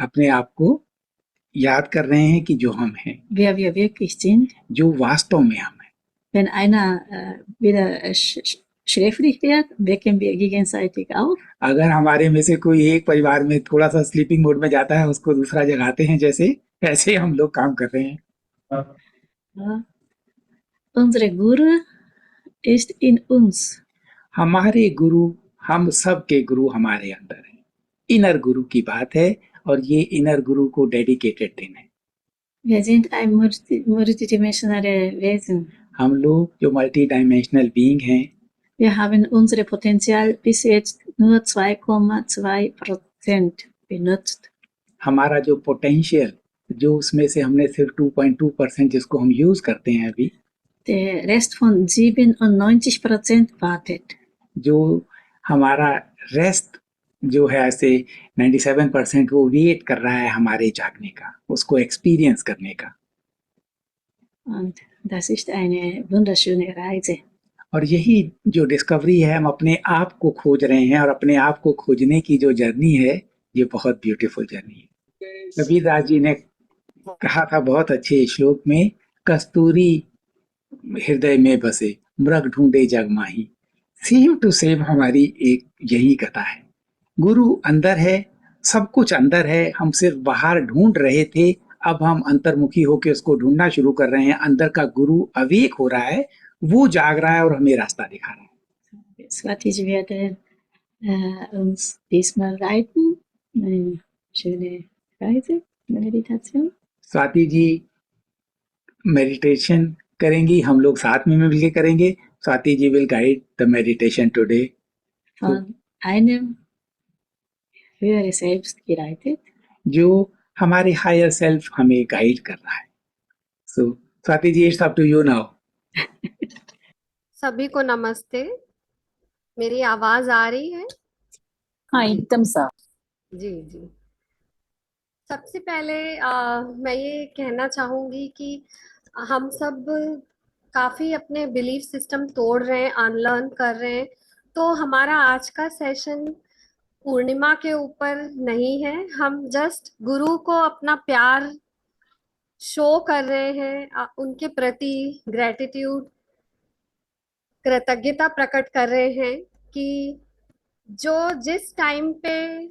अपने आप को याद कर रहे हैं कि जो हम हैं, wer wir wirklich sind. जो वास्तव में हम हैं। Wenn einer wieder schläfrig wird, wecken wir gegenseitig auf. अगर हमारे में से कोई एक परिवार में थोड़ा सा स्लीपिंग मोड में जाता है, उसको दूसरा जगाते हैं, जैसे ऐसे हम लोग काम कर रहे हैं। Ja. Unsere Guru ist in uns. हमारे गुरु, हम सब के गुरु हमारे अंदर हैं। इनर गुरु की बात है और ये इनर गुरु को डेडिकेटेड दिन है। Wir sind ein multidimensionale Wesen. हम लोग जो मल्टी डायमेंशनल बीइंग हैं, Wir haben unser Potenzial bis jetzt nur 2,2% benutzt. हमारा जो पोटेंशियल, जो उसमें से हमने सिर्फ 2.2% जिसको हम यूज करते हैं अभी, Der Rest von 97% wartet. जो हमारा रेस्ट जो है ऐसे 97% वो वेट कर रहा है हमारे जागने का, उसको एक्सपीरियंस करने का। Und das ist eine wunderschöne Reise. और यही जो डिस्कवरी है, हम अपने आप को खोज रहे हैं और अपने आप को खोजने की जो जर्नी है, ये बहुत ब्यूटीफुल जर्नी है। कबीरदास जी ने कहा था बहुत अच्छे श्लोक में, कस्तूरी हृदय में बसे मृग ढूंढे जग माही। सेम टू सेम हमारी एक यही कथा है। गुरु अंदर है, सब कुछ अंदर है, हम सिर्फ बाहर ढूंढ रहे थे, अब हम अंतर्मुखी होकर उसको ढूंढना शुरू कर रहे हैं। अंदर का गुरु अवेक हो रहा है, वो जाग रहा है और हमें रास्ता दिखा रहा है। Swati werden uns diesmal leiten. Eine schöne Reise, Meditation. Swati ji meditation करेंगी, हम लोग साथ में मिलकर करेंगे। Swati ji will guide the meditation today Von einem höhere Selbst geleitet. जो हमारे हायर सेल्फ हमें गाइड कर रहा है। So Swati ji, it's up to you now. सभी को नमस्ते। मेरी आवाज आ रही है? हाँ, एकदम साफ। जी जी। सबसे पहले मैं ये कहना चाहूंगी कि हम सब काफी अपने बिलीफ सिस्टम तोड़ रहे हैं, अनलर्न कर रहे हैं। तो हमारा आज का सेशन पूर्णिमा के ऊपर नहीं है, हम जस्ट गुरु को अपना प्यार शो कर रहे हैं, उनके प्रति ग्रेटिट्यूड, कृतज्ञता प्रकट कर रहे हैं कि जो जिस टाइम पे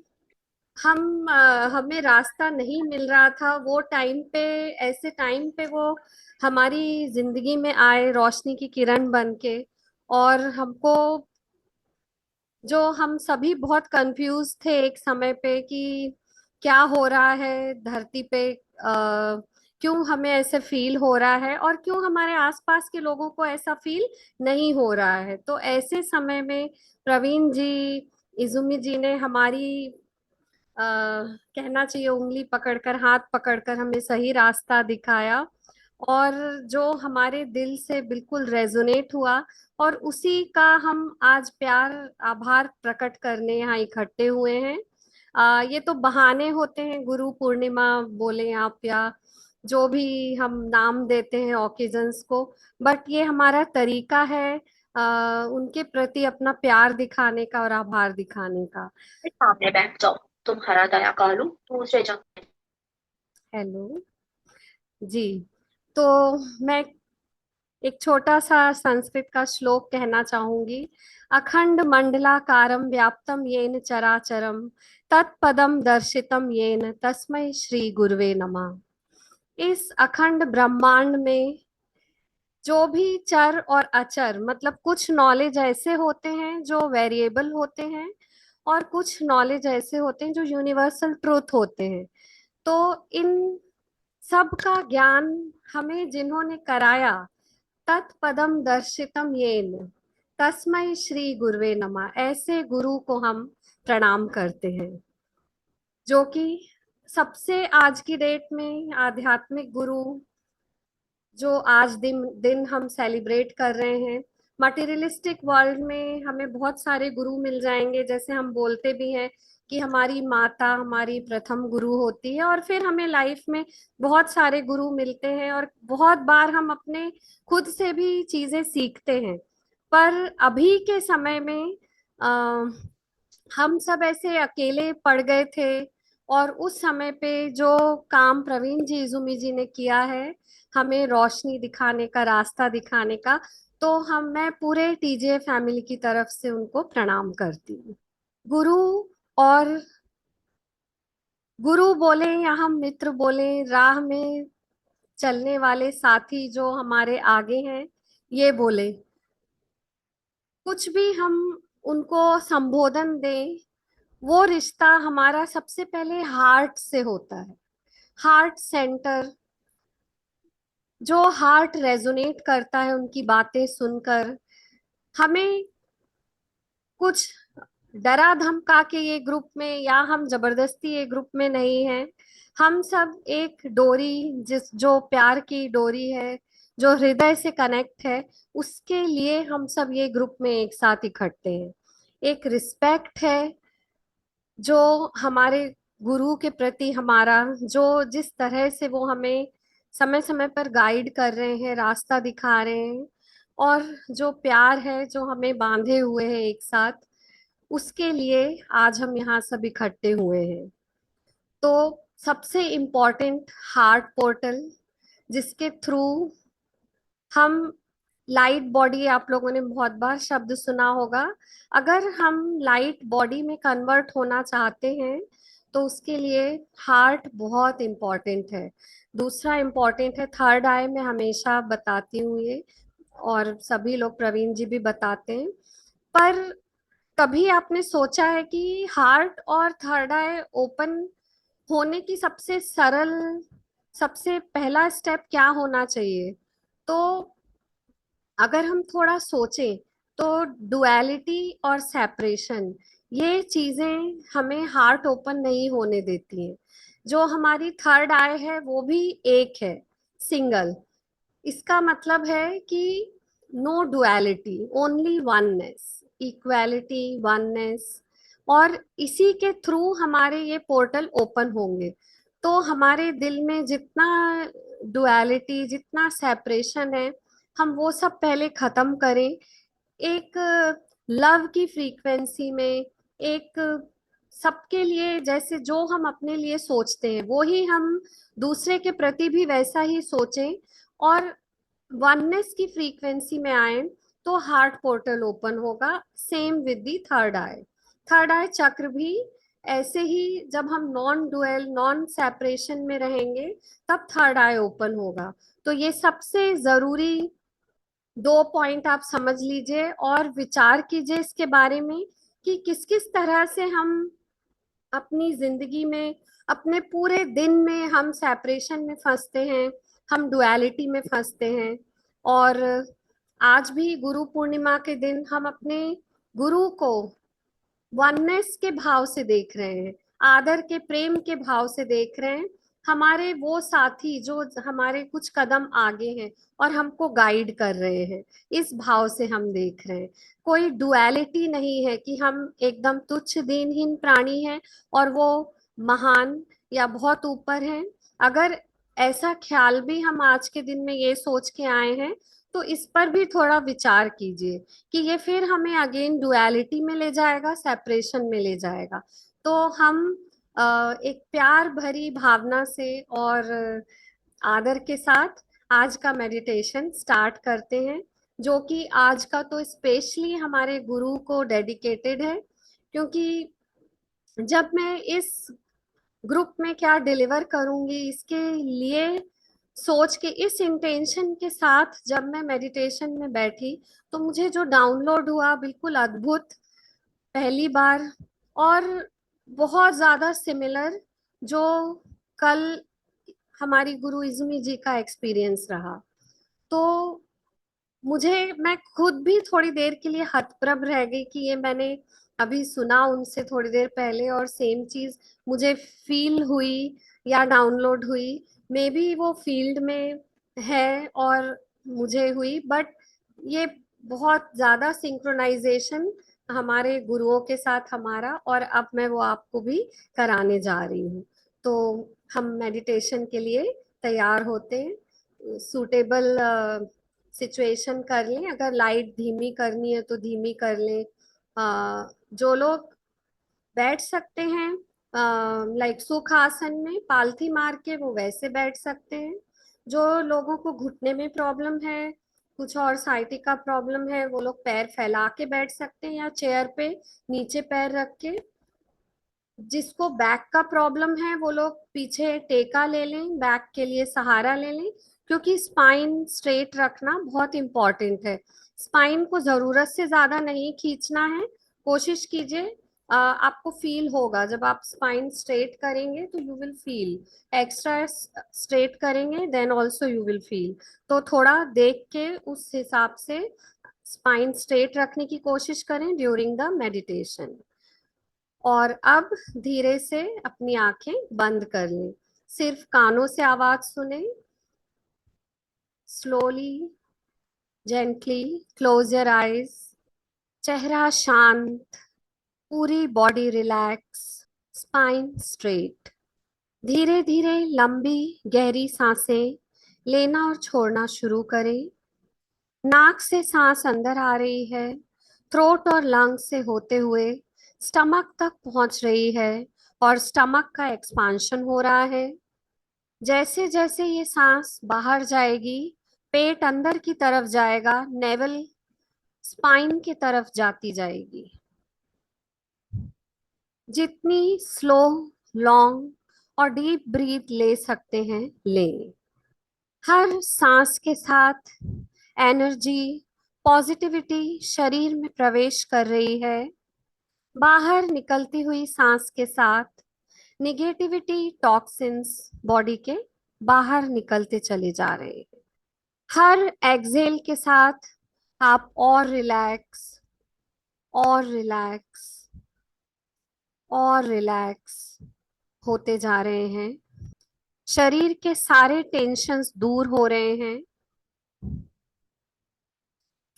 हमें रास्ता नहीं मिल रहा था, वो टाइम पे, ऐसे टाइम पे वो हमारी जिंदगी में आए रोशनी की किरण बन के, और हमको, जो हम सभी बहुत कंफ्यूज थे एक समय पे कि क्या हो रहा है धरती पे, क्यों हमें ऐसे फील हो रहा है और क्यों हमारे आसपास के लोगों को ऐसा फील नहीं हो रहा है। तो ऐसे समय में प्रवीण जी, इजुमी जी ने हमारी कहना चाहिए उंगली पकड़कर, हाथ पकड़कर हमें सही रास्ता दिखाया, और जो हमारे दिल से बिल्कुल रेजोनेट हुआ, और उसी का हम आज प्यार, आभार प्रकट करने यहाँ इकट्ठे हुए हैं। ये तो बहाने होते हैं, गुरु पूर्णिमा बोले आप या जो भी हम नाम देते हैं ओकेजन्स को, बट ये हमारा तरीका है उनके प्रति अपना प्यार दिखाने का और आभार दिखाने का। सामने बैठ जाओ, तुम्हारा दया कालू दूसरे जगह। हेलो जी। तो मैं एक छोटा सा संस्कृत का श्लोक कहना चाहूंगी। अखंड मंडलाकारं व्याप्तम येन चराचरम तत्पदम दर्शितम येन तस्मै श्री गुरुवे नमः। इस अखंड ब्रह्मांड में जो भी चर और अचर, मतलब कुछ नॉलेज ऐसे होते हैं जो वेरिएबल होते हैं और कुछ नॉलेज ऐसे होते हैं जो यूनिवर्सल ट्रूथ होते हैं। तो इन सब का ज्ञान हमें जिन्होंने कराया, तत्पदम दर्शितम येन तस्मै श्री गुरुवे नमः, ऐसे गुरु को हम प्रणाम करते हैं, जो कि सबसे आज की डेट में आध्यात्मिक गुरु जो आज दिन हम सेलिब्रेट कर रहे हैं। मटेरियलिस्टिक वर्ल्ड में हमें बहुत सारे गुरु मिल जाएंगे, जैसे हम बोलते भी हैं कि हमारी माता हमारी प्रथम गुरु होती है, और फिर हमें लाइफ में बहुत सारे गुरु मिलते हैं और बहुत बार हम अपने खुद से भी चीजें सीखते हैं। पर अभी के समय में हम सब ऐसे अकेले पड़ गए थे और उस समय पे जो काम प्रवीण जी इजुमी जी ने किया है, हमें रोशनी दिखाने का, रास्ता दिखाने का, तो मैं पूरे टीजे फैमिली की तरफ से उनको प्रणाम करती हूँ। गुरु और गुरु बोले या हम मित्र बोले, राह में चलने वाले साथी जो हमारे आगे हैं, ये बोले, कुछ भी हम उनको संबोधन दें, वो रिश्ता हमारा सबसे पहले हार्ट से होता है। हार्ट सेंटर, जो हार्ट रेजोनेट करता है उनकी बातें सुनकर। हमें कुछ डरा धमका के ये ग्रुप में, या हम जबरदस्ती ये ग्रुप में नहीं है। हम सब एक डोरी, जिस जो प्यार की डोरी है, जो हृदय से कनेक्ट है, उसके लिए हम सब ये ग्रुप में एक साथ इकट्ठे हैं। एक रिस्पेक्ट है जो हमारे गुरु के प्रति हमारा, जो जिस तरह से वो हमें समय समय पर गाइड कर रहे हैं, रास्ता दिखा रहे हैं, और जो प्यार है जो हमें बांधे हुए है एक साथ, उसके लिए आज हम यहाँ सब इकट्ठे हुए हैं। तो सबसे इम्पोर्टेंट हार्ट पोर्टल, जिसके थ्रू हम लाइट बॉडी, आप लोगों ने बहुत बार शब्द सुना होगा, अगर हम लाइट बॉडी में कन्वर्ट होना चाहते हैं तो उसके लिए हार्ट बहुत इम्पोर्टेंट है। दूसरा इम्पोर्टेंट है थर्ड आई, मैं हमेशा बताती हूँ ये, और सभी लोग, प्रवीण जी भी बताते हैं। पर कभी आपने सोचा है कि हार्ट और थर्ड आई ओपन होने की सबसे सरल, सबसे पहला स्टेप क्या होना चाहिए? तो अगर हम थोड़ा सोचें तो डुअलिटी और सेपरेशन, ये चीजें हमें हार्ट ओपन नहीं होने देती हैं। जो हमारी थर्ड आई है वो भी एक है, सिंगल। इसका मतलब है कि no duality, only oneness, equality, oneness. और इसी के थ्रू हमारे ये पोर्टल ओपन होंगे। तो हमारे दिल में जितना डुअलिटी, जितना सेपरेशन है, हम वो सब पहले खत्म करें। एक लव की फ्रीक्वेंसी में, एक सबके लिए जैसे जो हम अपने लिए सोचते हैं वो ही हम दूसरे के प्रति भी वैसा ही सोचें, और वननेस की फ्रीक्वेंसी में आए, तो हार्ट पोर्टल ओपन होगा। Same with the third eye. Third eye चक्र भी ऐसे ही, जब हम नॉन डुअल, नॉन सेपरेशन में रहेंगे, तब थर्ड आई ओपन होगा। तो ये सबसे जरूरी दो पॉइंट आप समझ लीजिए और विचार कीजिए इसके बारे में, कि किस किस तरह से हम अपनी जिंदगी में, अपने पूरे दिन में हम सेपरेशन में फंसते हैं, हम डुअलिटी में फंसते हैं। और आज भी गुरु पूर्णिमा के दिन हम अपने गुरु को वननेस के भाव से देख रहे हैं, आदर के, प्रेम के भाव से देख रहे हैं। हमारे वो साथी जो हमारे कुछ कदम आगे हैं और हमको गाइड कर रहे हैं, इस भाव से हम देख रहे हैं। कोई डुअलिटी नहीं है कि हम एकदम तुच्छ दीनहीन प्राणी हैं और वो महान या बहुत ऊपर हैं। अगर ऐसा ख्याल भी हम आज के दिन में ये सोच के आए हैं, तो इस पर भी थोड़ा विचार कीजिए कि ये फिर हमें अगेन डुअलिटी में ले जाएगा, सेपरेशन में ले जाएगा। तो हम एक प्यार भरी भावना से और आदर के साथ आज का मेडिटेशन स्टार्ट करते हैं, जो कि आज का तो स्पेशली हमारे गुरु को डेडिकेटेड है। क्योंकि जब मैं इस ग्रुप में क्या डिलीवर करूंगी, इसके लिए सोच के, इस इंटेंशन के साथ जब मैं मेडिटेशन में बैठी, तो मुझे जो डाउनलोड हुआ बिल्कुल अद्भुत, पहली बार, और बहुत ज्यादा सिमिलर, जो कल हमारी गुरु इजुमी जी का एक्सपीरियंस रहा। तो मैं खुद भी थोड़ी देर के लिए हतप्रभ रह गई कि ये मैंने अभी सुना उनसे थोड़ी देर पहले, और सेम चीज मुझे फील हुई या डाउनलोड हुई। मे बी वो फील्ड में है और मुझे हुई, बट ये बहुत ज्यादा सिंक्रोनाइजेशन हमारे गुरुओं के साथ हमारा, और अब मैं वो आपको भी कराने जा रही हूँ। तो हम मेडिटेशन के लिए तैयार होते हैं। सूटेबल सिचुएशन कर लें, अगर लाइट धीमी करनी है तो धीमी कर लें। जो लोग बैठ सकते हैं लाइक सुखासन में पालथी मार के वो वैसे बैठ सकते हैं। जो लोगों को घुटने में प्रॉब्लम है, कुछ और साइटिका प्रॉब्लम है, वो लोग पैर फैला के बैठ सकते हैं या चेयर पे नीचे पैर रख के। जिसको बैक का प्रॉब्लम है वो लोग पीछे टेका ले लें, बैक के लिए सहारा ले लें, क्योंकि स्पाइन स्ट्रेट रखना बहुत इंपॉर्टेंट है। स्पाइन को जरूरत से ज्यादा नहीं खींचना है। कोशिश कीजिए, आपको फील होगा जब आप स्पाइन स्ट्रेट करेंगे तो you will feel. Extra straight करेंगे then also you will feel. तो थोड़ा देख के उस हिसाब से स्पाइन स्ट्रेट रखने की कोशिश करें ड्यूरिंग द मेडिटेशन। और अब धीरे से अपनी आंखें बंद कर लें, सिर्फ कानों से आवाज सुने। Slowly gently close your eyes. चेहरा शांत, पूरी बॉडी रिलैक्स, स्पाइन स्ट्रेट। धीरे धीरे लंबी गहरी सांसें लेना और छोड़ना शुरू करें। नाक से सांस अंदर आ रही है, थ्रोट और लंग से होते हुए स्टमक तक पहुंच रही है और स्टमक का एक्सपांशन हो रहा है। जैसे जैसे ये सांस बाहर जाएगी, पेट अंदर की तरफ जाएगा, नेवल स्पाइन की तरफ जाती जाएगी। जितनी स्लो, लॉन्ग और डीप ब्रीथ ले सकते हैं लें। हर सांस के साथ एनर्जी, पॉजिटिविटी शरीर में प्रवेश कर रही है। बाहर निकलती हुई सांस के साथ निगेटिविटी, टॉक्सिन्स बॉडी के बाहर निकलते चले जा रहे हैं। हर एक्सेल के साथ आप और रिलैक्स, और रिलैक्स, और रिलैक्स होते जा रहे हैं। शरीर के सारे टेंशन्स दूर हो रहे हैं।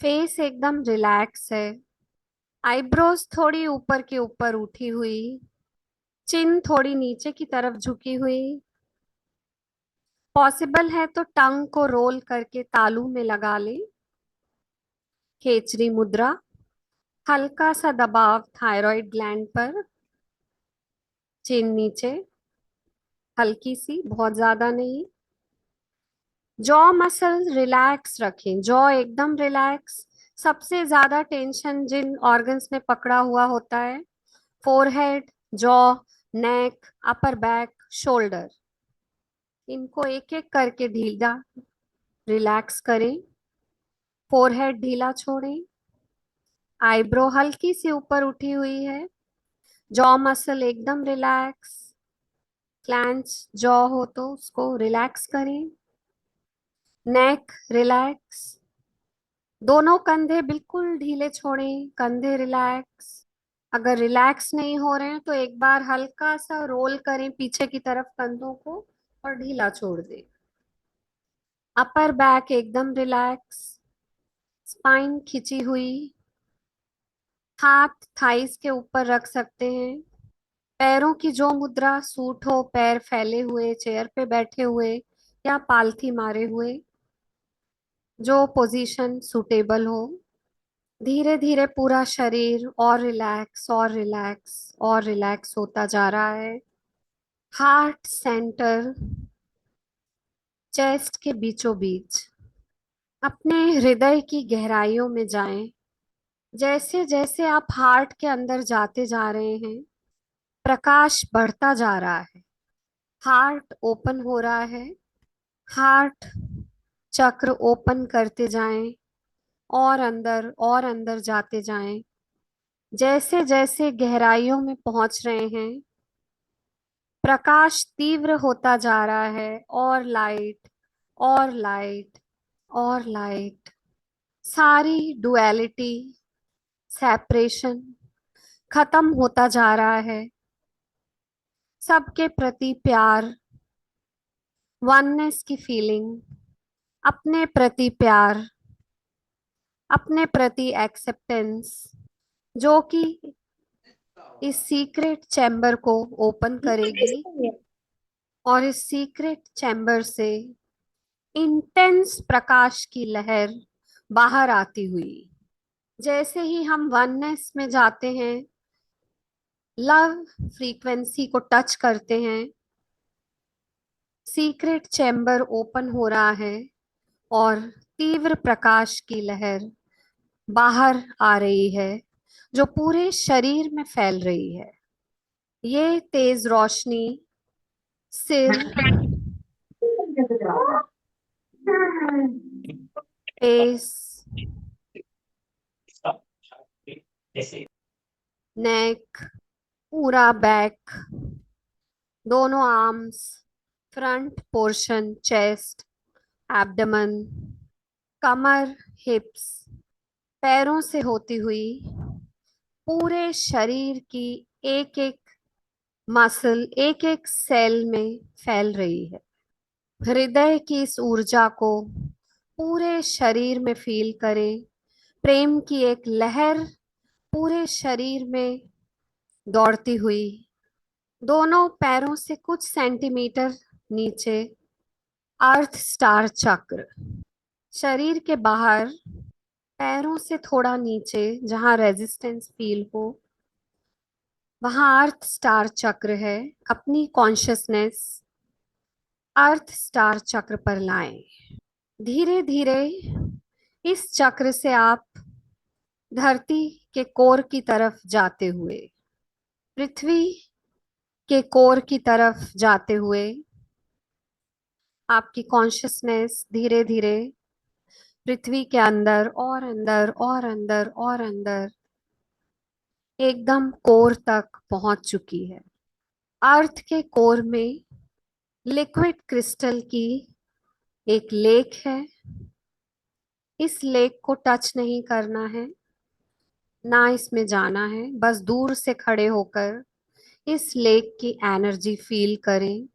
फेस एकदम रिलैक्स है। आईब्रोज थोड़ी ऊपर के ऊपर उठी हुई, चिन थोड़ी नीचे की तरफ झुकी हुई। पॉसिबल है तो टंग को रोल करके तालू में लगा ले। खेचरी मुद्रा। हल्का सा दबाव थायराइड ग्लैंड पर, चिन नीचे, हल्की सी, बहुत ज्यादा नहीं। जॉ मसल रिलैक्स रखें, जॉ एकदम रिलैक्स। सबसे ज्यादा टेंशन जिन ऑर्गन्स में पकड़ा हुआ होता है, फोरहेड, जॉ, नेक, अपर बैक, शोल्डर, इनको एक एक करके ढीला रिलैक्स करें। फोरहेड ढीला छोड़ें। आईब्रो हल्की सी ऊपर उठी हुई है। जॉ मसल एकदम रिलैक्स। क्लेंच जॉ हो तो उसको रिलैक्स करें। नेक रिलैक्स। दोनों कंधे बिल्कुल ढीले छोड़ें, कंधे रिलैक्स। अगर रिलैक्स नहीं हो रहे हैं तो एक बार हल्का सा रोल करें पीछे की तरफ कंधों को और ढीला छोड़ दें। अपर बैक एकदम रिलैक्स, स्पाइन खिंची हुई। हाथ थाइस के ऊपर रख सकते हैं। पैरों की जो मुद्रा सूट हो, पैर फैले हुए, चेयर पे बैठे हुए या पालथी मारे हुए, जो पोजीशन सुटेबल हो। धीरे धीरे पूरा शरीर और रिलैक्स, और रिलैक्स, और रिलैक्स होता जा रहा है। हार्ट सेंटर, चेस्ट के बीचों बीच, अपने हृदय की गहराइयों में जाएं। जैसे जैसे आप हार्ट के अंदर जाते जा रहे हैं, प्रकाश बढ़ता जा रहा है। हार्ट ओपन हो रहा है। हार्ट चक्र ओपन करते जाएं और अंदर जाते जाएं। जैसे जैसे गहराइयों में पहुंच रहे हैं, प्रकाश तीव्र होता जा रहा है, और लाइट, और लाइट, और लाइट। सारी डुअलिटी, सेपरेशन खत्म होता जा रहा है। सबके प्रति प्यार, वननेस की फीलिंग, अपने प्रति प्यार, अपने प्रति एक्सेप्टेंस, जो कि इस सीक्रेट चैम्बर को ओपन करेगी और इस सीक्रेट चैम्बर से इंटेंस प्रकाश की लहर बाहर आती हुई। जैसे ही हम वननेस में जाते हैं, लव फ्रीक्वेंसी को टच करते हैं, सीक्रेट चैम्बर ओपन हो रहा है और तीव्र प्रकाश की लहर बाहर आ रही है जो पूरे शरीर में फैल रही है। ये तेज रोशनी सिर, फेस, नेक, पूरा बैक, दोनों arms, front portion, chest, abdomen, कमर, हिप्स, पैरों से होती हुई पूरे शरीर की एक एक मसल, एक एक सेल में फैल रही है। हृदय की इस ऊर्जा को पूरे शरीर में फील करें। प्रेम की एक लहर पूरे शरीर में दौड़ती हुई दोनों पैरों से कुछ सेंटीमीटर नीचे अर्थ स्टार चक्र, शरीर के बाहर पैरों से थोड़ा नीचे जहां रेजिस्टेंस फील हो वहां अर्थ स्टार चक्र है। अपनी कॉन्शियसनेस अर्थ स्टार चक्र पर लाएं। धीरे धीरे इस चक्र से आप धरती के कोर की तरफ जाते हुए, पृथ्वी के कोर की तरफ जाते हुए आपकी कॉन्शियसनेस धीरे धीरे पृथ्वी के अंदर और अंदर और अंदर और अंदर एकदम कोर तक पहुंच चुकी है। अर्थ के कोर में लिक्विड क्रिस्टल की एक लेक है। इस लेक को टच नहीं करना है, ना इसमें जाना है, बस दूर से खड़े होकर इस लेक की एनर्जी फील करें।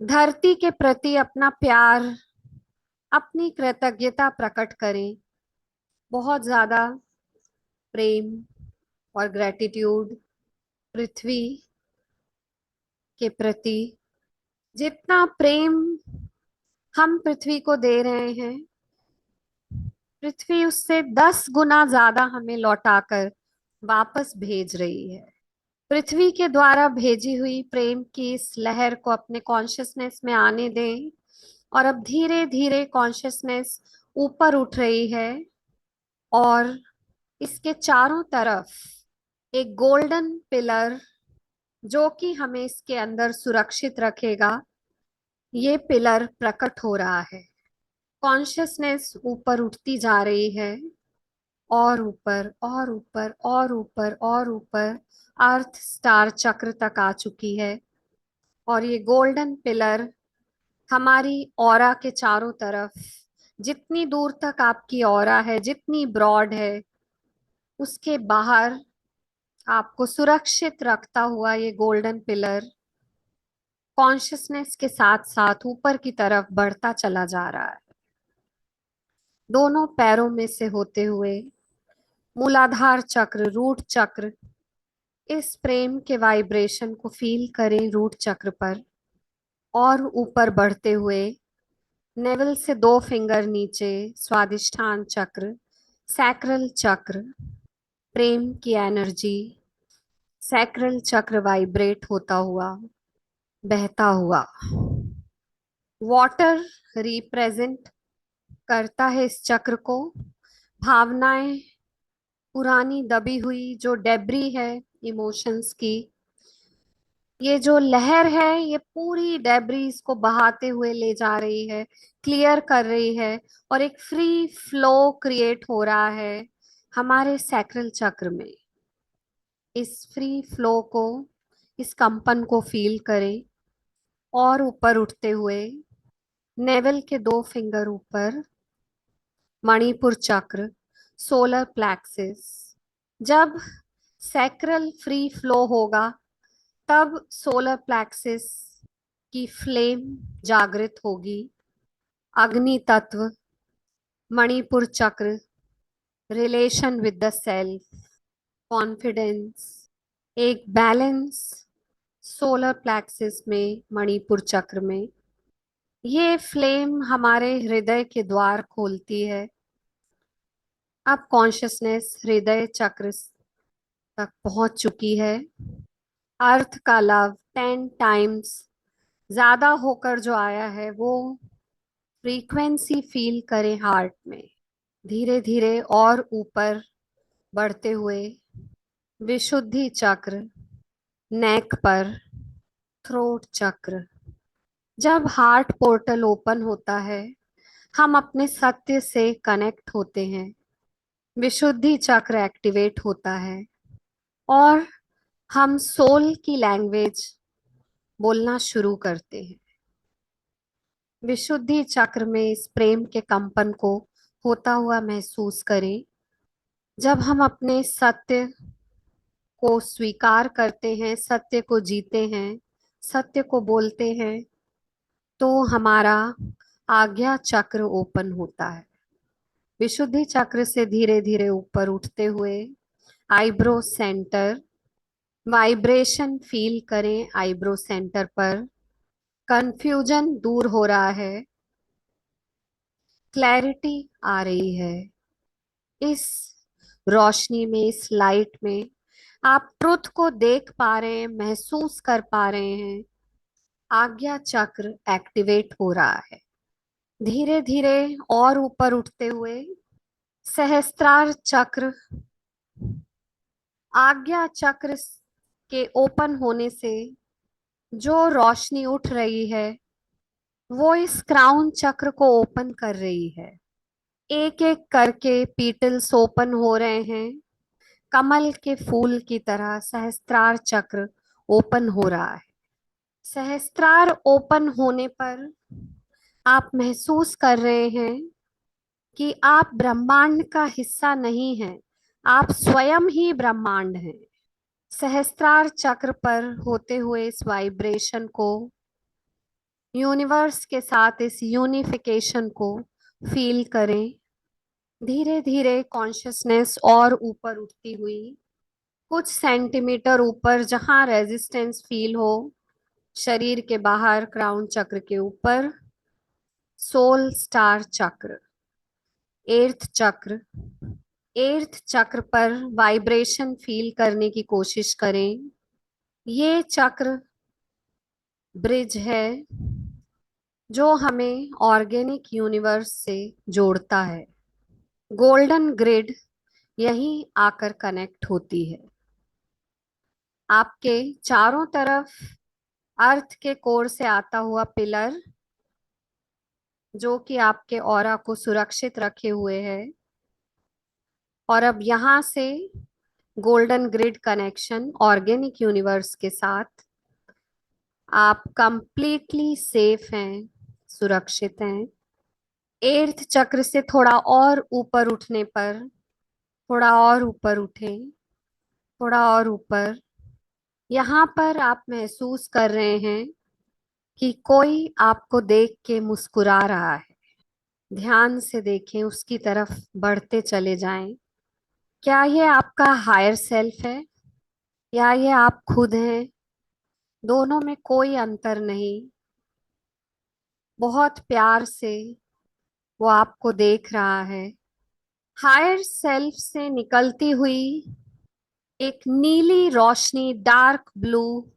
धरती के प्रति अपना प्यार, अपनी कृतज्ञता प्रकट करें। बहुत ज्यादा प्रेम और ग्रेटिट्यूड पृथ्वी के प्रति। जितना प्रेम हम पृथ्वी को दे रहे हैं, पृथ्वी उससे 10 गुना ज्यादा हमें लौटाकर वापस भेज रही है। पृथ्वी के द्वारा भेजी हुई प्रेम की इस लहर को अपने कॉन्शियसनेस में आने दें और अब धीरे धीरे कॉन्शियसनेस ऊपर उठ रही है और इसके चारों तरफ एक गोल्डन पिलर जो कि हमें इसके अंदर सुरक्षित रखेगा, ये पिलर प्रकट हो रहा है। कॉन्शियसनेस ऊपर उठती जा रही है और ऊपर और ऊपर और ऊपर और ऊपर अर्थ स्टार चक्र तक आ चुकी है और ये गोल्डन पिलर हमारी ऑरा के चारों तरफ, जितनी दूर तक आपकी ऑरा है, जितनी ब्रॉड है, उसके बाहर आपको सुरक्षित रखता हुआ ये गोल्डन पिलर कॉन्शियसनेस के साथ साथ ऊपर की तरफ बढ़ता चला जा रहा है। दोनों पैरों में से होते हुए मूलाधार चक्र, रूट चक्र, इस प्रेम के वाइब्रेशन को फील करें रूट चक्र पर और ऊपर बढ़ते हुए नेवल से 2 फिंगर नीचे स्वादिष्ठान चक्र, सैक्रल चक्र, प्रेम की एनर्जी सैक्रल चक्र वाइब्रेट होता हुआ, बहता हुआ। वाटर रिप्रेजेंट करता है इस चक्र को। भावनाएं, पुरानी दबी हुई जो डेब्री है इमोशंस की, ये जो लहर है ये पूरी डेब्रीज को बहाते हुए ले जा रही है, क्लियर कर रही है और एक फ्री फ्लो क्रिएट हो रहा है हमारे सैक्रल चक्र में। इस फ्री फ्लो को, इस कंपन को फील करें और ऊपर उठते हुए नेवल के 2 फिंगर ऊपर मणिपुर चक्र, सोलर प्लेक्सिस। जब सैक्रल फ्री फ्लो होगा तब सोलर प्लेक्सिस की फ्लेम जागृत होगी। अग्नि तत्व, मणिपुर चक्र, relation with the self, confidence, एक बैलेंस सोलर प्लेक्सिस में, मणिपुर चक्र में। ये फ्लेम हमारे हृदय के द्वार खोलती है। अब कॉन्शियसनेस हृदय चक्र तक पहुंच चुकी है अर्थ का लव 10 टाइम्स ज्यादा होकर जो आया है वो फ्रीक्वेंसी फील करें हार्ट में, धीरे धीरे और ऊपर बढ़ते हुए विशुद्धि चक्र, नेक पर, थ्रोट चक्र। जब हार्ट पोर्टल ओपन होता है हम अपने सत्य से कनेक्ट होते हैं, विशुद्धि चक्र एक्टिवेट होता है और हम सोल की लैंग्वेज बोलना शुरू करते हैं। विशुद्धि चक्र में इस प्रेम के कंपन को होता हुआ महसूस करें। जब हम अपने सत्य को स्वीकार करते हैं, सत्य को जीते हैं, सत्य को बोलते हैं, तो हमारा आज्ञा चक्र ओपन होता है। विशुद्धि चक्र से धीरे धीरे ऊपर उठते हुए आईब्रो सेंटर, वाइब्रेशन फील करें आईब्रो सेंटर पर। कंफ्यूजन दूर हो रहा है, क्लैरिटी आ रही है। इस रोशनी में, इस लाइट में आप ट्रुथ को देख पा रहे हैं, महसूस कर पा रहे हैं। आज्ञा चक्र एक्टिवेट हो रहा है। धीरे धीरे और ऊपर उठते हुए सहस्त्रार चक्र, आज्ञा चक्र के ओपन होने से जो रोशनी उठ रही है वो इस क्राउन चक्र को ओपन कर रही है। एक एक करके पीटल्स ओपन हो रहे हैं, कमल के फूल की तरह सहस्त्रार चक्र ओपन हो रहा है। सहस्त्रार ओपन होने पर आप महसूस कर रहे हैं कि आप ब्रह्मांड का हिस्सा नहीं हैं, आप स्वयं ही ब्रह्मांड हैं। सहस्त्रार चक्र पर होते हुए इस वाइब्रेशन को, यूनिवर्स के साथ इस यूनिफिकेशन को फील करें। धीरे धीरे कॉन्शियसनेस और ऊपर उठती हुई कुछ सेंटीमीटर ऊपर, जहां रेजिस्टेंस फील हो, शरीर के बाहर क्राउन चक्र के ऊपर सोल स्टार चक्र, एर्थ चक्र। एर्थ चक्र पर वाइब्रेशन फील करने की कोशिश करें। ये चक्र ब्रिज है जो हमें ऑर्गेनिक यूनिवर्स से जोड़ता है। गोल्डन ग्रिड यहीं आकर कनेक्ट होती है। आपके चारों तरफ अर्थ के कोर से आता हुआ पिलर जो कि आपके ऑरा को सुरक्षित रखे हुए है, और अब यहां से golden grid connection organic universe के साथ आप कंप्लीटली सेफ हैं, सुरक्षित हैं। एर्थ चक्र से थोड़ा और ऊपर उठने पर, थोड़ा और ऊपर उठें, थोड़ा और ऊपर। यहाँ पर आप महसूस कर रहे हैं कि कोई आपको देख के मुस्कुरा रहा है। ध्यान से देखें, उसकी तरफ बढ़ते चले जाएं। क्या ये आपका हायर सेल्फ है या ये आप खुद हैं? दोनों में कोई अंतर नहीं। बहुत प्यार से वो आपको देख रहा है। हायर सेल्फ से निकलती हुई एक नीली रोशनी, डार्क ब्लू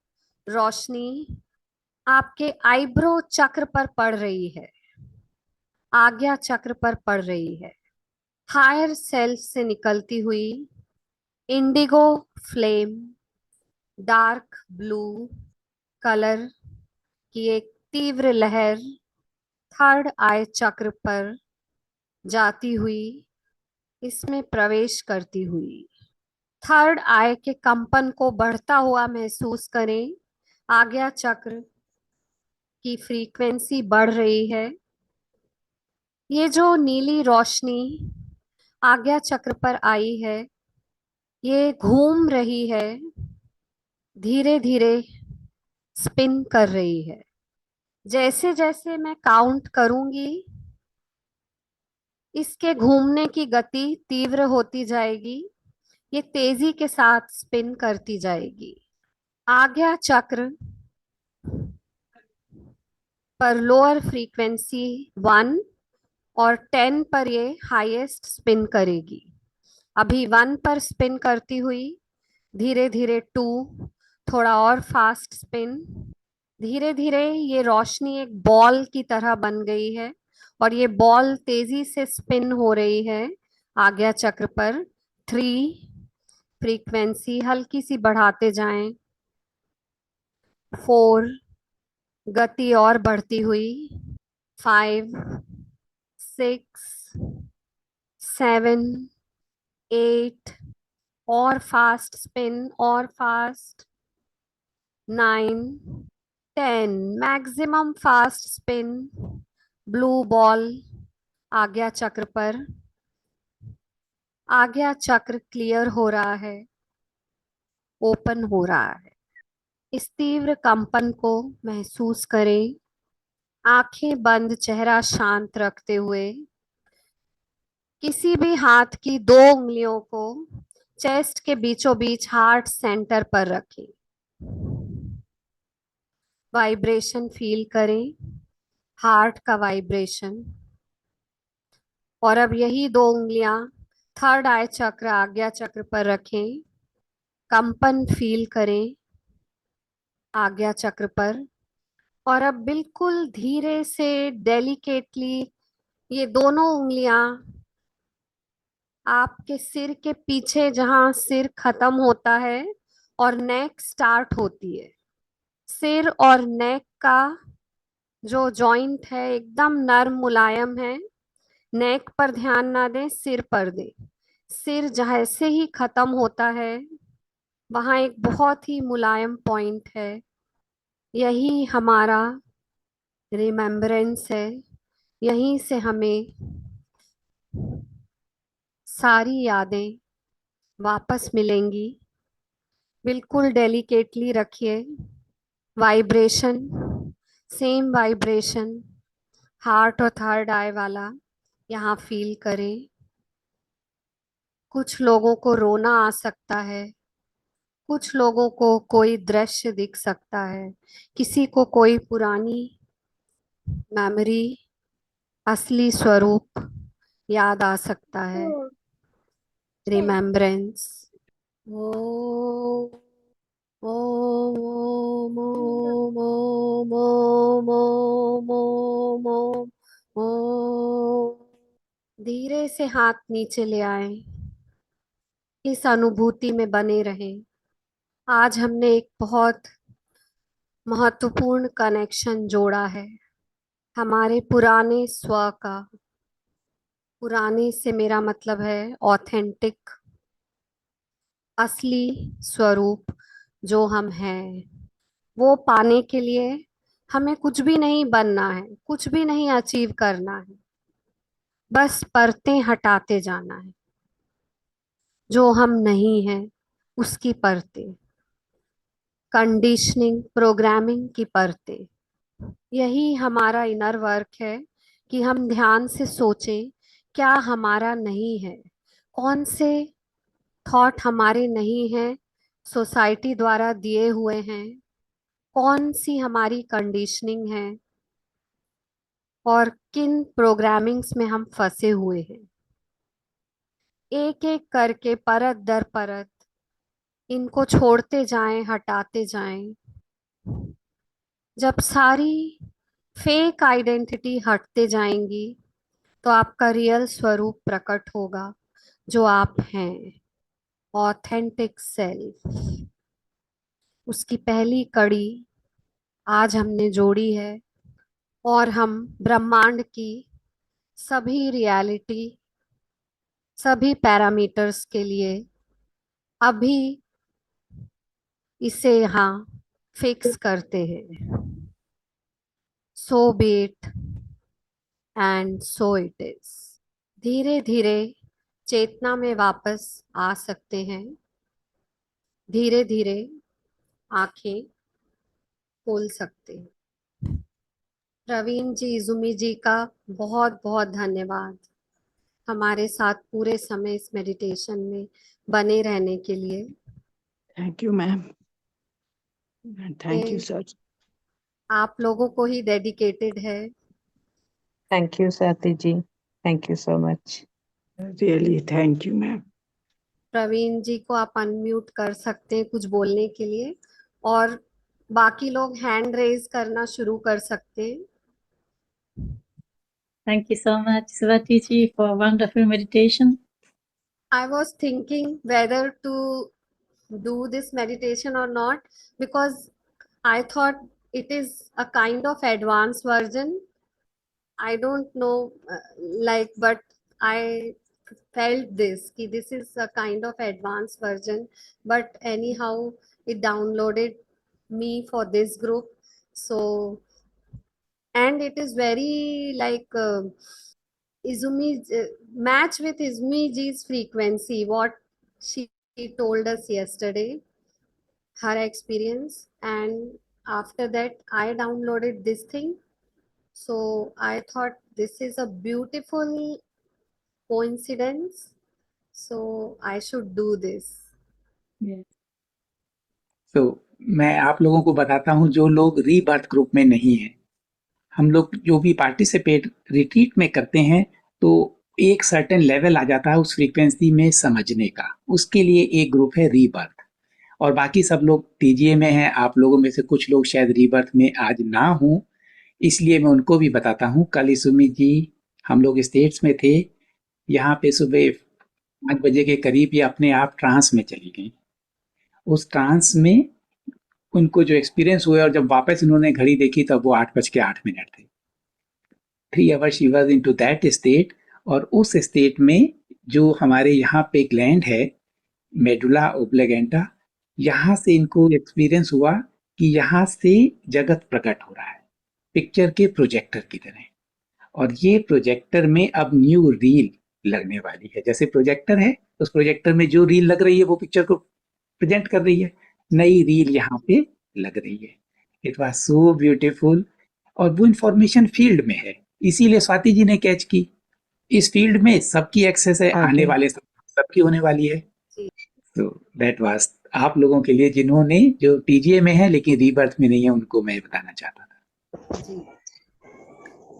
रोशनी आपके आईब्रो चक्र पर पड़ रही है, आज्ञा चक्र पर पड़ रही है। हायर सेल्फ से निकलती हुई Indigo flame, dark blue colour की एक तीव्र लहर थर्ड आई चक्र पर जाती हुई, इसमें प्रवेश करती हुई। थर्ड आई के कंपन को बढ़ता हुआ महसूस करें। आज्ञा चक्र की फ्रीक्वेंसी बढ़ रही है। ये जो नीली रोशनी आज्ञा चक्र पर आई है ये घूम रही है, धीरे धीरे स्पिन कर रही है। जैसे जैसे मैं काउंट करूंगी इसके घूमने की गति तीव्र होती जाएगी, ये तेजी के साथ स्पिन करती जाएगी। आज्ञा चक्र पर लोअर फ्रीक्वेंसी 1 और 10 पर ये हाईएस्ट स्पिन करेगी। अभी 1 पर स्पिन करती हुई धीरे धीरे 2, थोड़ा और फास्ट स्पिन। धीरे धीरे ये रोशनी एक बॉल की तरह बन गई है और ये बॉल तेजी से स्पिन हो रही है आज्ञा चक्र पर। 3, फ्रीक्वेंसी हल्की सी बढ़ाते जाएं। 4, गति और बढ़ती हुई। 5, 6, 7, 8, और फास्ट स्पिन और fast. 9, 10, maximum fast spin. Blue ball आज्ञा चक्र पर। आज्ञा चक्र क्लियर हो रहा है, ओपन हो रहा है। इस तीव्र कंपन को महसूस करें। आंखें बंद, चेहरा शांत रखते हुए किसी भी हाथ की 2 उंगलियों को चेस्ट के बीचों बीच हार्ट सेंटर पर रखें। वाइब्रेशन फील करें, हार्ट का वाइब्रेशन। और अब यही 2 उंगलियां थर्ड आई चक्र आज्ञा चक्र पर रखें। कंपन फील करें आज्ञा चक्र पर। और अब बिल्कुल धीरे से डेलिकेटली ये दोनों उंगलियां आपके सिर के पीछे, जहां सिर खत्म होता है और नेक स्टार्ट होती है, सिर और नेक का जो जॉइंट है एकदम नर्म मुलायम है। नेक पर ध्यान ना दें, सिर पर दें। सिर जैसे ही खत्म होता है वहां एक बहुत ही मुलायम पॉइंट है। यही हमारा रिमेम्बरेंस है। यहीं से हमें सारी यादें वापस मिलेंगी। बिल्कुल डेलिकेटली रखिए। वाइब्रेशन, सेम वाइब्रेशन हार्ट और थर्ड आई वाला यहाँ फील करें। कुछ लोगों को रोना आ सकता है, कुछ लोगों को कोई दृश्य दिख सकता है, किसी को कोई पुरानी मेमोरी, असली स्वरूप याद आ सकता है। रिमेम्बरेंस। ओ ओम ओम ओम ओम ओम ओम ओम ओम ओम। धीरे से हाथ नीचे ले आए, इस अनुभूति में बने रहें। आज हमने एक बहुत महत्वपूर्ण कनेक्शन जोड़ा है हमारे पुराने स्व का। पुराने से मेरा मतलब है ऑथेंटिक, असली स्वरूप जो हम हैं। वो पाने के लिए हमें कुछ भी नहीं बनना है, कुछ भी नहीं अचीव करना है, बस परतें हटाते जाना है। जो हम नहीं हैं उसकी परतें, कंडीशनिंग, प्रोग्रामिंग की परतें। यही हमारा इनर वर्क है कि हम ध्यान से सोचें क्या हमारा नहीं है, कौन से थॉट हमारे नहीं हैं, सोसाइटी द्वारा दिए हुए हैं, कौन सी हमारी कंडीशनिंग है और किन प्रोग्रामिंग्स में हम फंसे हुए हैं। एक एक करके परत दर परत इनको छोड़ते जाएं, हटाते जाएं। जब सारी फेक आइडेंटिटी हटते जाएंगी तो आपका रियल स्वरूप प्रकट होगा, जो आप हैं, ऑथेंटिक सेल्फ। उसकी पहली कड़ी आज हमने जोड़ी है और हम ब्रह्मांड की सभी रियलिटी, सभी पैरामीटर्स के लिए अभी इसे यहाँ फिक्स करते हैं। So be it and so it is. धीरे धीरे चेतना में वापस आ सकते हैं। धीरे धीरे आंखें खोल सकते हैं। प्रवीण जी, इजुमी जी का बहुत बहुत धन्यवाद हमारे साथ पूरे समय इस मेडिटेशन में बने रहने के लिए। Thank you, ma'am. And thank you, ये sir. आप लोगों को ही डेडिकेटेड है। Thank you, Swati ji. Thank you so much. Really, thank you, ma'am. Praveen ji को आप अनम्यूट कर सकते हैं कुछ बोलने के लिए, और बाकी लोग हैंड रेज करना शुरू कर सकते हैं। Thank you so much, Swati ji, for wonderful meditation. I was thinking whether to do this meditation or not, because I thought it is a kind of advanced version. I don't know, but I felt this is a kind of advanced version. But anyhow, it downloaded me for this group. So, and it is very like Izumi match with Izumi ji's frequency, what she told us yesterday, her experience. And after that, I downloaded this thing. So I thought this is a beautiful coincidence. So I should do this. Yes. तो मैं आप लोगों को बताता हूँ जो लोग rebirth group में नहीं हैं, हम लोग जो भी पार्टिसिपेट रिट्रीट में करते हैं तो एक सर्टेन लेवल आ जाता है उस फ्रीक्वेंसी में समझने का, उसके लिए एक ग्रुप है रीबर्थ। और बाकी सब लोग टीजीए में हैं, आप लोगों में से कुछ लोग शायद रीबर्थ में आज ना हो, इसलिए मैं उनको भी बताता हूँ। कल सुमित जी हम लोग स्टेट्स में थे, यहाँ पे सुबह 5 बजे के करीब ये अपने आप ट्रांस में चली गई। उस ट्रांस में उनको जो एक्सपीरियंस हुआ और जब वापस उन्होंने घड़ी देखी तब वो 8:08 थे। 3 hours she was into that state. और उस स्टेट में जो हमारे यहाँ पे ग्लैंड है मेडुला ओब्लेगेंटा, यहाँ से इनको एक्सपीरियंस हुआ कि यहाँ से जगत प्रकट हो रहा है पिक्चर के प्रोजेक्टर की तरह। और ये प्रोजेक्टर में अब न्यू रील लगने वाली है। जैसे प्रोजेक्टर है, उस प्रोजेक्टर में जो रील लग रही है वो पिक्चर को प्रेजेंट कर रही है, नई रील यहाँ पे लग रही है। It was so beautiful. और वो इंफॉर्मेशन फील्ड में है, इसीलिए स्वाति जी ने कैच की। इस फील्ड में सबकी एक्सेस है, आने वाले सबकी होने वाली है। तो दैट वाज आप लोगों के लिए जिन्होंने जो टीजीए में है लेकिन रीबर्थ में नहीं है, उनको मैं बताना चाहता था। जी,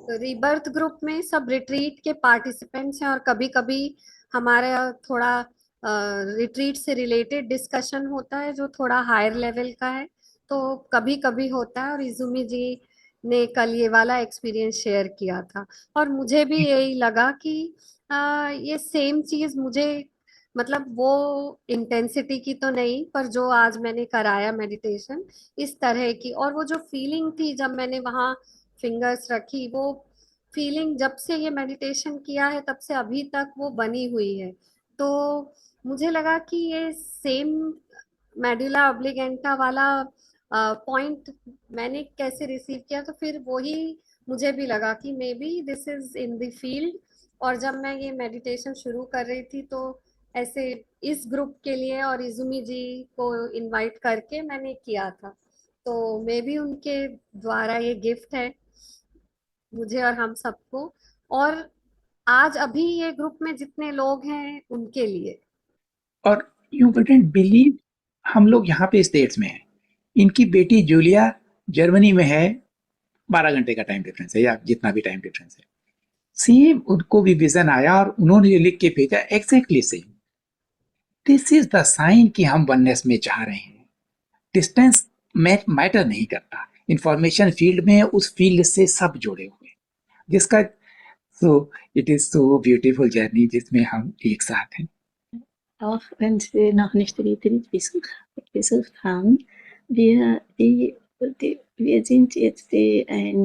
तो रीबर्थ ग्रुप में सब रिट्रीट के पार्टिसिपेंट्स हैं और कभी कभी हमारा थोड़ा रिट्रीट से रिलेटेड डिस्कशन होता है जो थोड़ा हायर लेवल का है, तो कभी कभी होता है। और इजुमी जी ने कल ये वाला एक्सपीरियंस शेयर किया था और मुझे भी यही लगा कि ये सेम चीज मुझे, मतलब वो इंटेंसिटी की तो नहीं, पर जो आज मैंने कराया मेडिटेशन इस तरह की, और वो जो फीलिंग थी जब मैंने वहाँ फिंगर्स रखी, वो फीलिंग जब से ये मेडिटेशन किया है तब से अभी तक वो बनी हुई है। तो मुझे लगा कि ये सेम मेडुला ऑब्लिगेंटा वाला पॉइंट मैंने कैसे रिसीव किया, तो फिर वही मुझे भी लगा कि may be this is in the field. और जब मैं ये मेडिटेशन शुरू कर रही थी तो ऐसे इस ग्रुप के लिए और इजुमी जी को इनवाइट करके मैंने किया था, तो मे बी उनके द्वारा ये गिफ्ट है मुझे और हम सबको, और आज अभी ये ग्रुप में जितने लोग हैं उनके लिए। और यू वुडंट बिलीव, हम लोग यहाँ पे स्टेट्स में हैं, इनकी बेटी जूलिया जर्मनी में है, 12 घंटे का टाइम डिफरेंस है या जितना भी टाइम डिफरेंस है। सेम उनको भी विजन आया और उन्होंने जो लिख के भेजा exactly same. This is the sign कि हम वननेस में जा रहे हैं। डिस्टेंस मैटर नहीं करता, इंफॉर्मेशन फील्ड में है, उस फील्ड से सब जुड़े हुए जिसका। सो it is so beautiful journey जिसमें हम एक साथ हैं। Auch wenn Sie noch nicht Retreat besucht haben, wir sind jetzt ein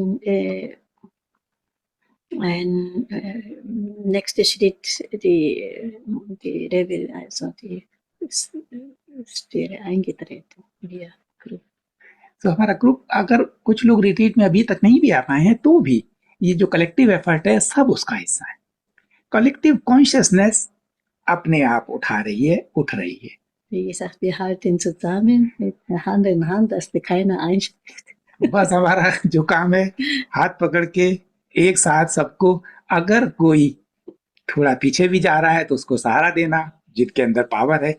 nächster Schritt, die Rebel, also die Sphäre eingetreten. Wir Group. तो हमारा ग्रुप, अगर कुछ लोग रिट्रीट में अभी तक नहीं भी आ पाए हैं तो भी ये जो कलेक्टिव एफर्ट है सब उसका हिस्सा है। कलेक्टिव कॉन्शियसनेस अपने आप उठा रही है, उठ रही है। Wie gesagt, wir halten zusammen mit Hand in Hand, dass keiner einschläft. बस हमारा जो काम है हाथ पकड़ के एक साथ सबको, अगर कोई थोड़ा पीछे भी जा रहा है तो उसको सहारा देना, जिनके अंदर पावर है।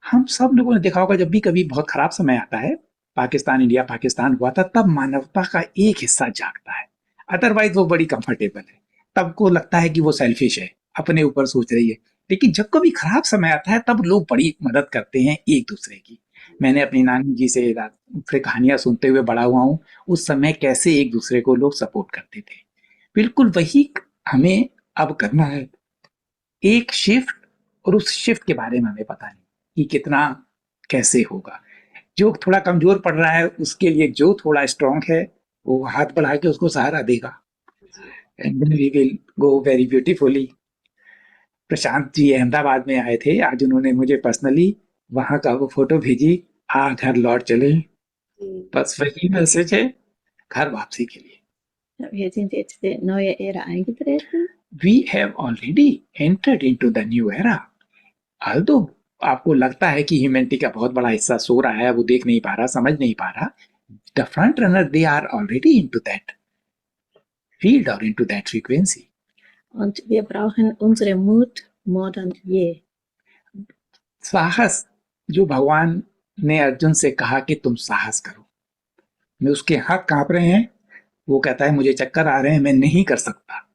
हम सब लोगों ने देखा होगा जब भी कभी बहुत खराब समय आता है, पाकिस्तान इंडिया पाकिस्तान हुआ था, तब मानवता का एक हिस्सा जागता है, अदरवाइज वो बड़ी कंफर्टेबल है। तब को लगता है कि वो सेल्फिश है, अपने ऊपर सोच रही है। लेकिन जब कभी खराब समय आता है तब लोग बड़ी मदद करते हैं एक दूसरे की। मैंने अपनी नानी जी से कहानियां सुनते हुए बड़ा हुआ हूँ। उस समय कैसे एक दूसरे को लोग सपोर्ट करते थे, बिल्कुल वही हमें अब करना है। एक शिफ्ट, और उस शिफ्ट के बारे में हमें पता नहीं कि कितना कैसे होगा। जो थोड़ा कमजोर पड़ रहा है उसके लिए जो थोड़ा स्ट्रांग है वो हाथ बढ़ा के उसको सहारा देगा, जी and we will go very beautifully. Prashant ji Ahmedabad में आए थे आज, उन्होंने मुझे पर्सनली वहां का वो फोटो भेजी, घर लौट चले। जी बस वही मैसेज है घर वापसी के लिए। Wir sind jetzt in die neue Ära eingetreten. We have already entered into the new era. although आपको लगता है कि ह्यूमैनिटी का बहुत बड़ा हिस्सा सो रहा है, वो देख नहीं पा रहा, समझ नहीं पा रहा, the front runner they are already into that field और into that frequency. Und wir brauchen unseren Mut more than je. साहस, जो भगवान ने अर्जुन से कहा कि तुम साहस करो, मैं उसके हाथ कांप रहे हैं, वो कहता है मुझे चक्कर आ रहे हैं, मैं नहीं कर सकता।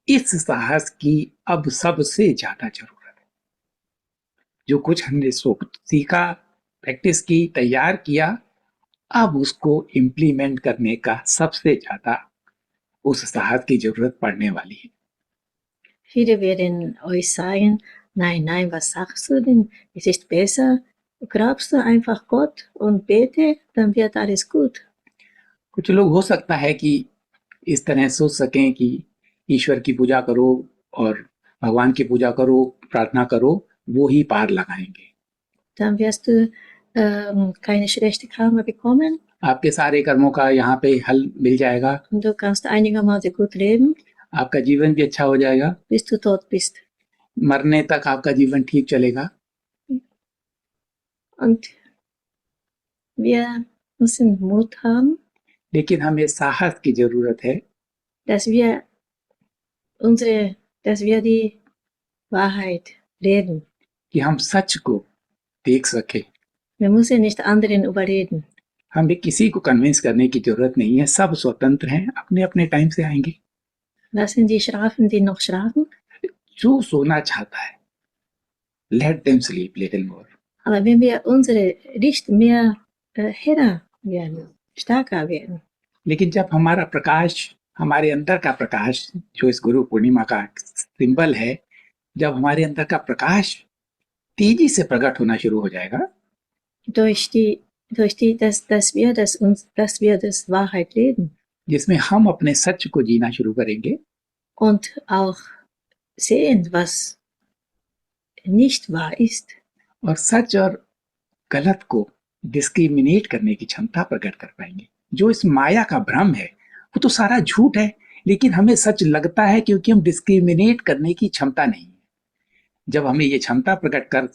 इस साहस की अब सबसे ज्यादा जरूरत है। जो कुछ हमने सीखा, प्रैक्टिस की, तैयार किया, अब उसको इम्प्लीमेंट करने का सबसे ज्यादा उस साहस की जरूरत पड़ने वाली है। Viele werden euch sagen, nein, nein, was sagst du denn? Es ist besser, glaubst du einfach Gott und bete, dann wird alles gut. कुछ लोग हो सकता है कि इस तरह सोच सकें कि ईश्वर की पूजा करो और भगवान की पूजा करो, प्रार्थना करो, वो ही पार लगाएंगे। Dann wirst du keine schlechte Karma bekommen आपके सारे कर्मों का यहाँ पे हल मिल जाएगा, und du kannst einigermaßen gut leben, आपका जीवन भी अच्छा हो जाएगा, bis du tot bist. मरने तक आपका जीवन ठीक चलेगा। Und wir müssen Mut haben, लेकिन हमें साहस की जरूरत है dass wir dass wir die Wahrheit reden. कि हम सच को देख सके। Wir müssen nicht anderen überreden. हमें किसी को कन्विंस करने की जरूरत नहीं है, सब स्वतंत्र हैं, अपने अपने टाइम से आएंगे। Lassen die schlafen, die noch schlafen. जो सोना चाहता है, let them sleep little more. Aber wenn wir unsere Licht mehr heller werden, stärker werden, लेकिन जब हमारा प्रकाश, हमारे अंदर का प्रकाश, जो इस गुरु पूर्णिमा का सिंबल है, जब हमारे अंदर का प्रकाश तेजी से प्रकट होना शुरू हो जाएगा, dass wir das Wahrheit reden जिसमें हम अपने सच को जीना शुरू करेंगे und auch sehen, was nicht wahr ist, और सच और गलत को डिस्क्रिमिनेट करने की क्षमता प्रकट कर पाएंगे। जो इस माया का भ्रम है वो तो सारा झूठ है, लेकिन हमें सच लगता है क्योंकि हम डिस्क्रिमिनेट करने की क्षमता नहीं है। जब हमें ये क्षमता प्रकट कर,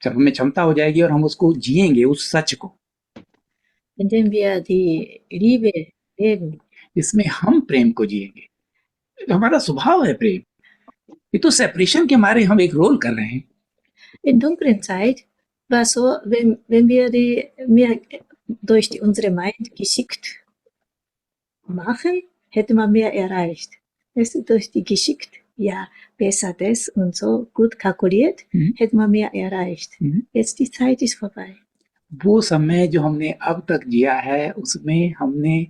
जब हमें क्षमता हो जाएगी और हम उसको जिएंगे उस सच को, indem wir die Liebe leben. इसमें हम प्रेम को जिएंगे। हमारा स्वभाव है प्रेम, ये तो सेपरेशन के मारे हम एक रोल कर रहे हैं। In dunklen Zeit war so, wenn wir mehr durch unsere Mind geschickt machen, hätte man mehr erreicht. Weißt du, durch die geschickt, ja, besser das und so gut kalkuliert, hätte man mehr erreicht. Jetzt die Zeit ist vorbei. वो समय जो हमने अब तक जिया है उसमें हमने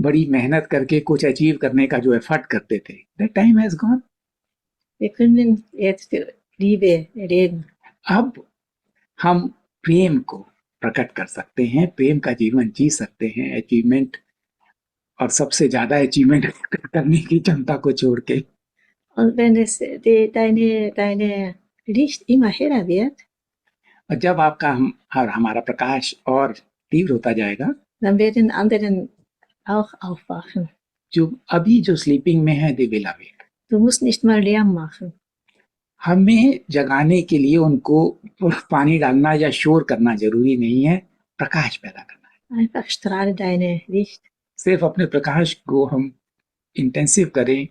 बड़ी मेहनत करके कुछ अचीव करने का जो एफर्ट करते थे, that time has gone. Wir können jetzt Liebe reden. अब हम प्रेम को प्रकट कर सकते हैं, प्रेम का जीवन जी सकते हैं, अचीवमेंट और सबसे ज्यादा अचीवमेंट करने की क्षमता को छोड़ के। Und wenn deine Licht immer heller wird, और जब आपका और हमारा प्रकाश और तीव्र होता जाएगा, dann werden anderen auch aufwachen. जो अभी जो स्लीपिंग में है, they will awake. Du musst nicht mal Lärm machen. हमें जगाने के लिए उनको पानी डालना या शोर करना जरूरी नहीं है, प्रकाश पैदा करना है। Einfach strahle deine Licht. सिर्फ अपने प्रकाश को हम इंटेंसिव करें,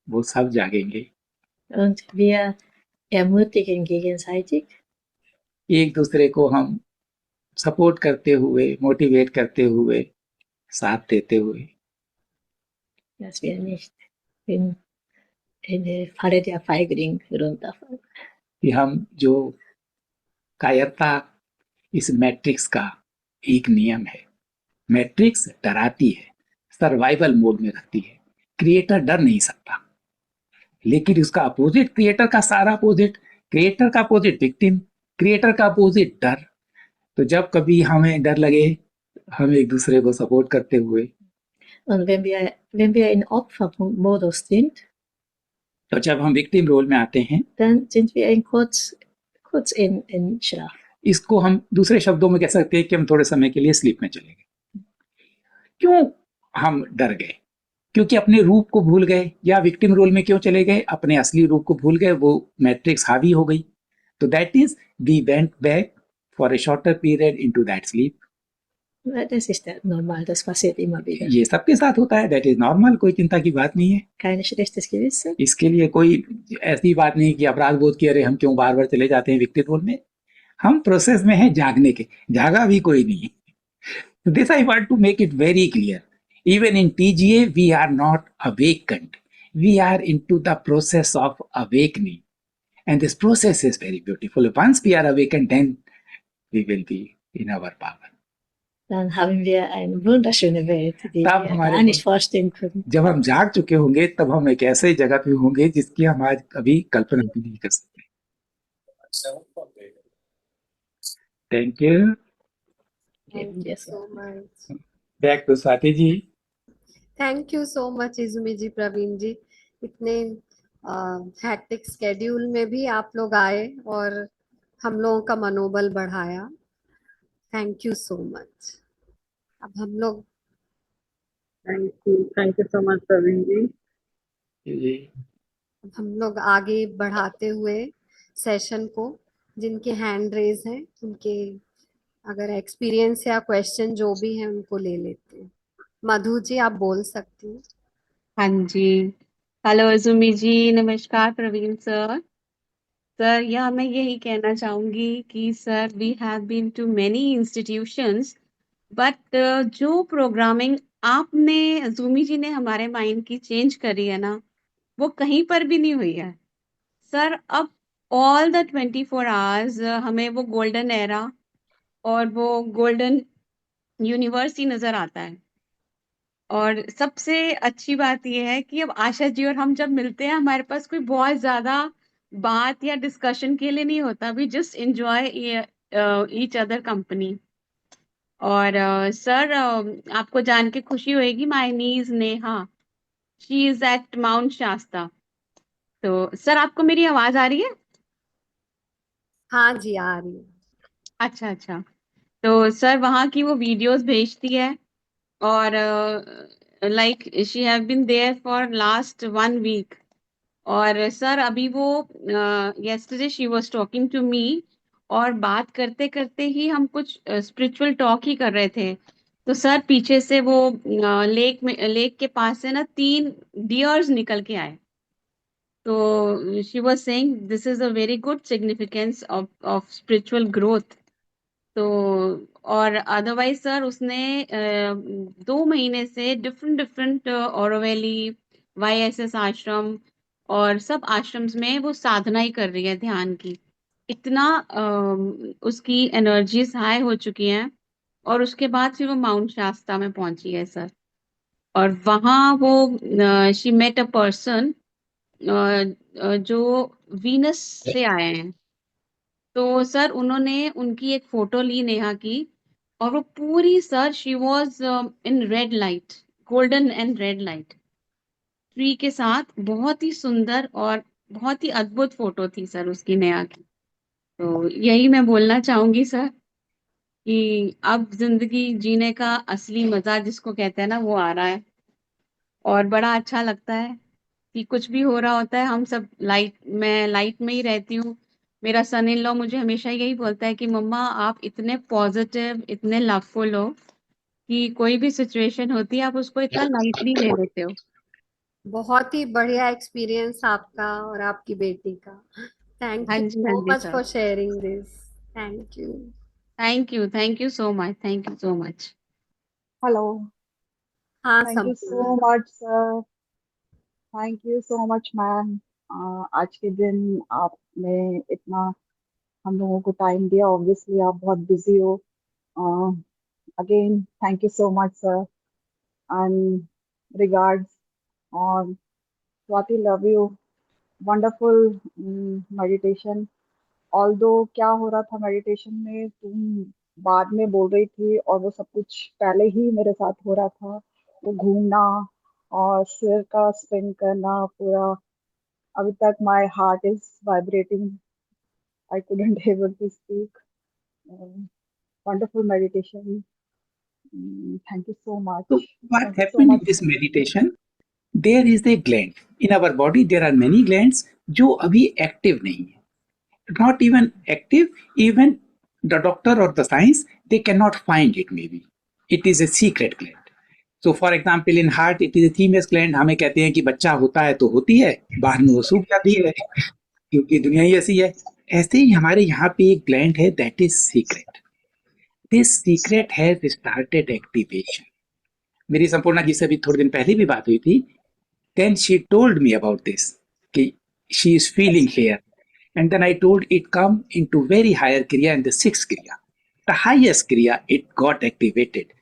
वो सब जागेंगे। Und wir ermutigen gegenseitig. एक दूसरे को हम सपोर्ट करते हुए, मोटिवेट करते हुए, साथ देते हुए, Dass wir nicht in die Falle der Feigling runterfallen. कि हम जो कायरता इस मैट्रिक्स का एक नियम है। मैट्रिक्स डराती है, सर्वाइवल मोड में रखती है। क्रिएटर डर नहीं सकता, लेकिन उसका अपोजिट, क्रिएटर का सारा अपोजिट, क्रिएटर का अपोजिट विक्टिम, क्रिएटर का अपोजिट डर। तो जब कभी हमें डर लगे, हम एक दूसरे को सपोर्ट करते हुए, Und wenn wir in Opfermodus sind, तो जब हम विक्टिम रोल में आते हैं, dann sind wir kurz in Schlaf. इसको हम दूसरे शब्दों में कह सकते हैं कि हम थोड़े समय के लिए स्लीप में चले गए। क्यों हम डर गए? क्योंकि अपने रूप को भूल गए। या विक्टिम रोल में क्यों चले गए? अपने असली रूप को भूल गए, वो मैट्रिक्स हावी हो गई। तो that is we went back for a shorter period into that sleep. Das ist ja normal, das passiert immer wieder. ये सबके साथ होता है, दैट इज नॉर्मल, कोई चिंता की बात नहीं है। Kein schlechtes Gewissen. इसके लिए कोई ऐसी बात नहीं कि अपराध बोध की, अरे हम क्यों बार बार चले जाते हैं विक्टिम रोल में। हम प्रोसेस में हैं जागने के, जागा भी कोई नहीं। This I want to make it very clear. Even in TGA, we are not awakened. We are into the process of awakening. And this process is very beautiful. Once we are awakened, then we will be in our power. Dann haben wir eine wunderschöne Welt, die तब wir हमारे gar nicht vorstellen können. जब हम जाग चुके होंगे, तब हम एक ऐसे जगह पे होंगे जिसकी हम आज कभी कल्पना भी नहीं कर सकते। Thank you. Thank you so much. Back to Swati ji. Thank you so much Izumi ji, Praveen ji, इतने हैक्टिक स्केड्यूल में भी आप लोग आए और हम लोगों का मनोबल बढ़ाया। Thank you so much. अब हम लोग thank you so much Praveen ji. अब हम लोग आगे बढ़ाते हुए सेशन को, जिनके हैंड रेज हैं उनके अगर एक्सपीरियंस या क्वेश्चन जो भी है उनको ले लेते हैं। मधु जी, आप बोल सकती हैं। हाँ जी। हेलो अजुमी जी, नमस्कार प्रवीण सर। सर यह मैं यही कहना चाहूंगी कि sir we have been to many institutions, but जो प्रोग्रामिंग आपने अजुमी जी ने हमारे माइंड की चेंज करी है ना, वो कहीं पर भी नहीं हुई है सर। अब ऑल द 24 आवर्स हमें वो गोल्डन एरा और वो गोल्डन यूनिवर्स ही नजर आता है। और सबसे अच्छी बात यह है कि अब आशा जी और हम जब मिलते हैं, हमारे पास कोई बहुत ज्यादा बात या डिस्कशन के लिए नहीं होता, we just enjoy each other company. और सर आपको जान के खुशी होगी, my niece Neha, she is at Mount Shasta. तो सर आपको मेरी आवाज आ रही है? हाँ जी, आ रही है। अच्छा अच्छा। तो सर वहाँ की वो वीडियोस भेजती है और like she have been there for last 1 week. और सर अभी वो yesterday she was talking to me, और बात करते करते ही हम कुछ स्पिरिचुअल टॉक ही कर रहे थे। तो सर पीछे से वो लेक के पास से ना 3 डियर्स निकल के आए। तो she was saying this is a very good significance of spiritual growth. तो और अदरवाइज सर उसने 2 महीने से डिफरेंट डिफरेंट ओरोवेली, YSS आश्रम और सब आश्रम्स में वो साधना ही कर रही है ध्यान की। इतना उसकी एनर्जीज हाई हो चुकी हैं। और उसके बाद फिर वो माउंट शास्ता में पहुंची है सर। और वहाँ वो शी मेट अ पर्सन जो वीनस से आए हैं। तो सर उन्होंने उनकी एक फोटो ली नेहा की, और वो पूरी sir she was in red light, golden and red light tree के साथ। बहुत ही सुंदर और बहुत ही अद्भुत फोटो थी सर उसकी नेहा की। तो यही मैं बोलना चाहूंगी सर कि अब जिंदगी जीने का असली मजा जिसको कहते हैं ना, वो आ रहा है। और बड़ा अच्छा लगता है कि कुछ भी हो रहा होता है, हम सब मैं लाइट में ही रहती हूँ। मेरा सन इन लॉ मुझे हमेशा यही बोलता है कि मम्मा आप इतने पॉजिटिव, इतने लवफुल हो कि कोई भी सिचुएशन होती है आप उसको इतना लाइटली ले लेते हो। बहुत ही बढ़िया एक्सपीरियंस आपका और आपकी बेटी का। थैंक हाँ यू जी, हाँ so ji much sir. For sharing this. Thank you. Thank you so much, thank you so much. Hello. हाँ thank you Sampoorna. So much sir. Thank you so much ma'am. आज के दिन आपने इतना हम लोगों को टाइम दिया। ऑब्वियसली आप बहुत बिजी हो। Again thank you so much sir, and regards. और Swati, love you. Wonderful meditation. Although क्या हो रहा था मेडिटेशन में, तुम बाद में बोल रही थी, और वो सब कुछ पहले ही मेरे साथ हो रहा था। वो घूमना और सिर का स्पिन करना पूरा, अभी तक my heart is vibrating. I couldn't able to speak. Wonderful meditation. Thank you so So much. what thank you so happened in much. this meditation? There is a gland in our body. There are many glands जो अभी active नहीं है. Not even active. Even the doctor or the science they cannot find it. Maybe it is a secret gland. So for example in heart it is a thymus gland. हमें कहते हैं कि बच्चा होता है तो होती है, बाद में वो सूख जाती है क्योंकि दुनिया ही ऐसी है. ऐसे ही हमारे यहाँ पे एक ग्लैंड है that is secret. This secret has started activation. मेरी संपूर्णा जी से भी थोड़े दिन पहले भी बात हुई थी. Then she told me about this कि she is feeling here, and then I told it come into very higher kriya in the sixth kriya. The highest kriya it got activated.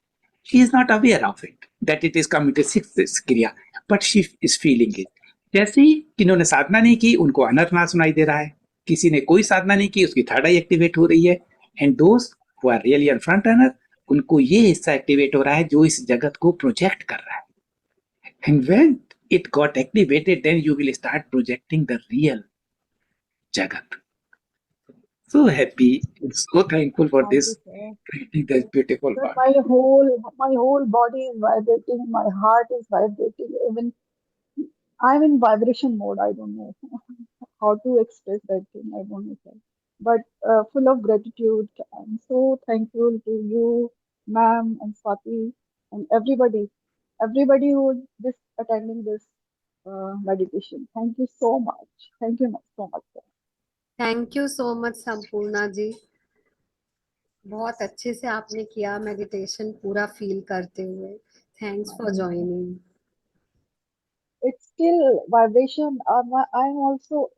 She is not aware of it that it is come into sixth kriya, but she is feeling it. जैसे ही किन्होंने साधना नहीं की उनको अनर्थनाद सुनाई दे रहा है, किसी ने कोई साधना नहीं की उसकी थर्ड आई एक्टिवेट हो रही है. एंड दोस्त who are really in front runner उनको ये हिस्सा एक्टिवेट हो रहा है जो इस जगत को प्रोजेक्ट कर रहा है. And when it got activated, then you will start projecting the real Jagat. So happy and so thankful for thank this you sir. creating this beautiful Sir, world. my whole body is vibrating, my heart is vibrating. Even I'm in vibration mode. I don't know how to express that thing. I don't know, sir. But full of gratitude. I'm so thankful to you, ma'am, and Swati, and everybody who is this attending this meditation. Thank you so much. Thank you so much, sir. Thank you so much Sampoorna ji, बहुत अच्छे से आपने किया meditation पूरा feel करते हुए. Thanks for joining. It's still vibration. I'm also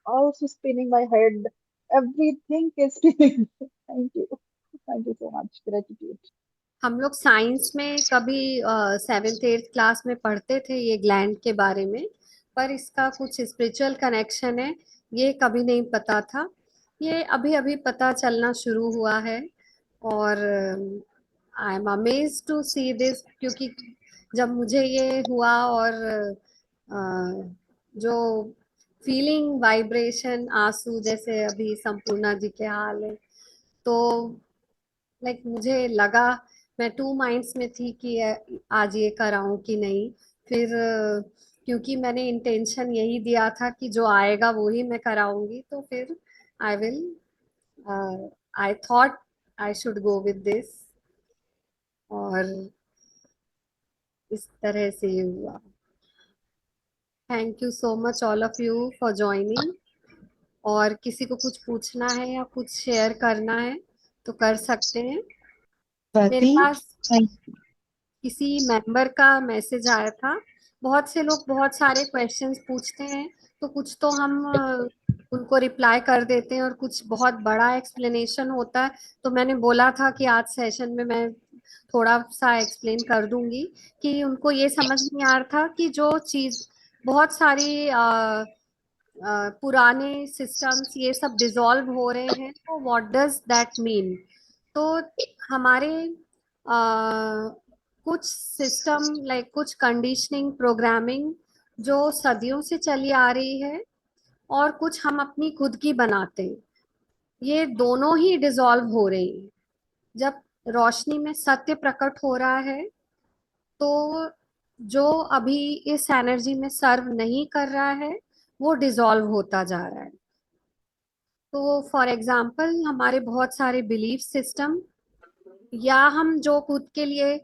also spinning my head. Everything is spinning. Thank you so much. Gratitude. हम लोग साइंस में कभी 7th 8th क्लास में पढ़ते थे ये ग्लैंड के बारे में, पर इसका कुछ स्पिरिचुअल कनेक्शन है ये कभी नहीं पता था. ये अभी अभी पता चलना शुरू हुआ है और I am amaze to see this, क्योंकि जब मुझे ये हुआ और जो फीलिंग वाइब्रेशन आंसू जैसे अभी संपूर्णा जी के हाल है, तो लाइक मुझे लगा, मैं टू माइंड्स में थी कि आज ये कराऊं कि नहीं. फिर क्योंकि मैंने इंटेंशन यही दिया था कि जो आएगा वो ही मैं कराऊंगी, तो फिर I will I thought I should go with this, और इस तरह से ये हुआ. Thank you so much all of you for joining. और किसी को कुछ पूछना है या कुछ शेयर करना है तो कर सकते हैं. मेरे स्वाति, पास किसी मेंबर का मैसेज आया था. बहुत से लोग बहुत सारे क्वेश्चंस पूछते हैं, तो कुछ तो हम उनको रिप्लाई कर देते हैं और कुछ बहुत बड़ा एक्सप्लेनेशन होता है, तो मैंने बोला था कि आज सेशन में मैं थोड़ा सा एक्सप्लेन कर दूंगी कि उनको ये समझ नहीं आ रहा था कि जो चीज बहुत सारी पुराने सिस्टम्स ये सब डिसॉल्व हो रहे हैं, तो व्हाट डज दैट मीन. तो हमारे कुछ सिस्टम लाइक कुछ कंडीशनिंग प्रोग्रामिंग जो सदियों से चली आ रही है, और कुछ हम अपनी खुद की बनाते हैं, ये दोनों ही डिसॉल्व हो रही हैं. जब रोशनी में सत्य प्रकट हो रहा है, तो जो अभी इस एनर्जी में सर्व नहीं कर रहा है वो डिसॉल्व होता जा रहा है. तो फॉर एग्जाम्पल हमारे बहुत सारे बिलीफ सिस्टम, या हम जो खुद के लिए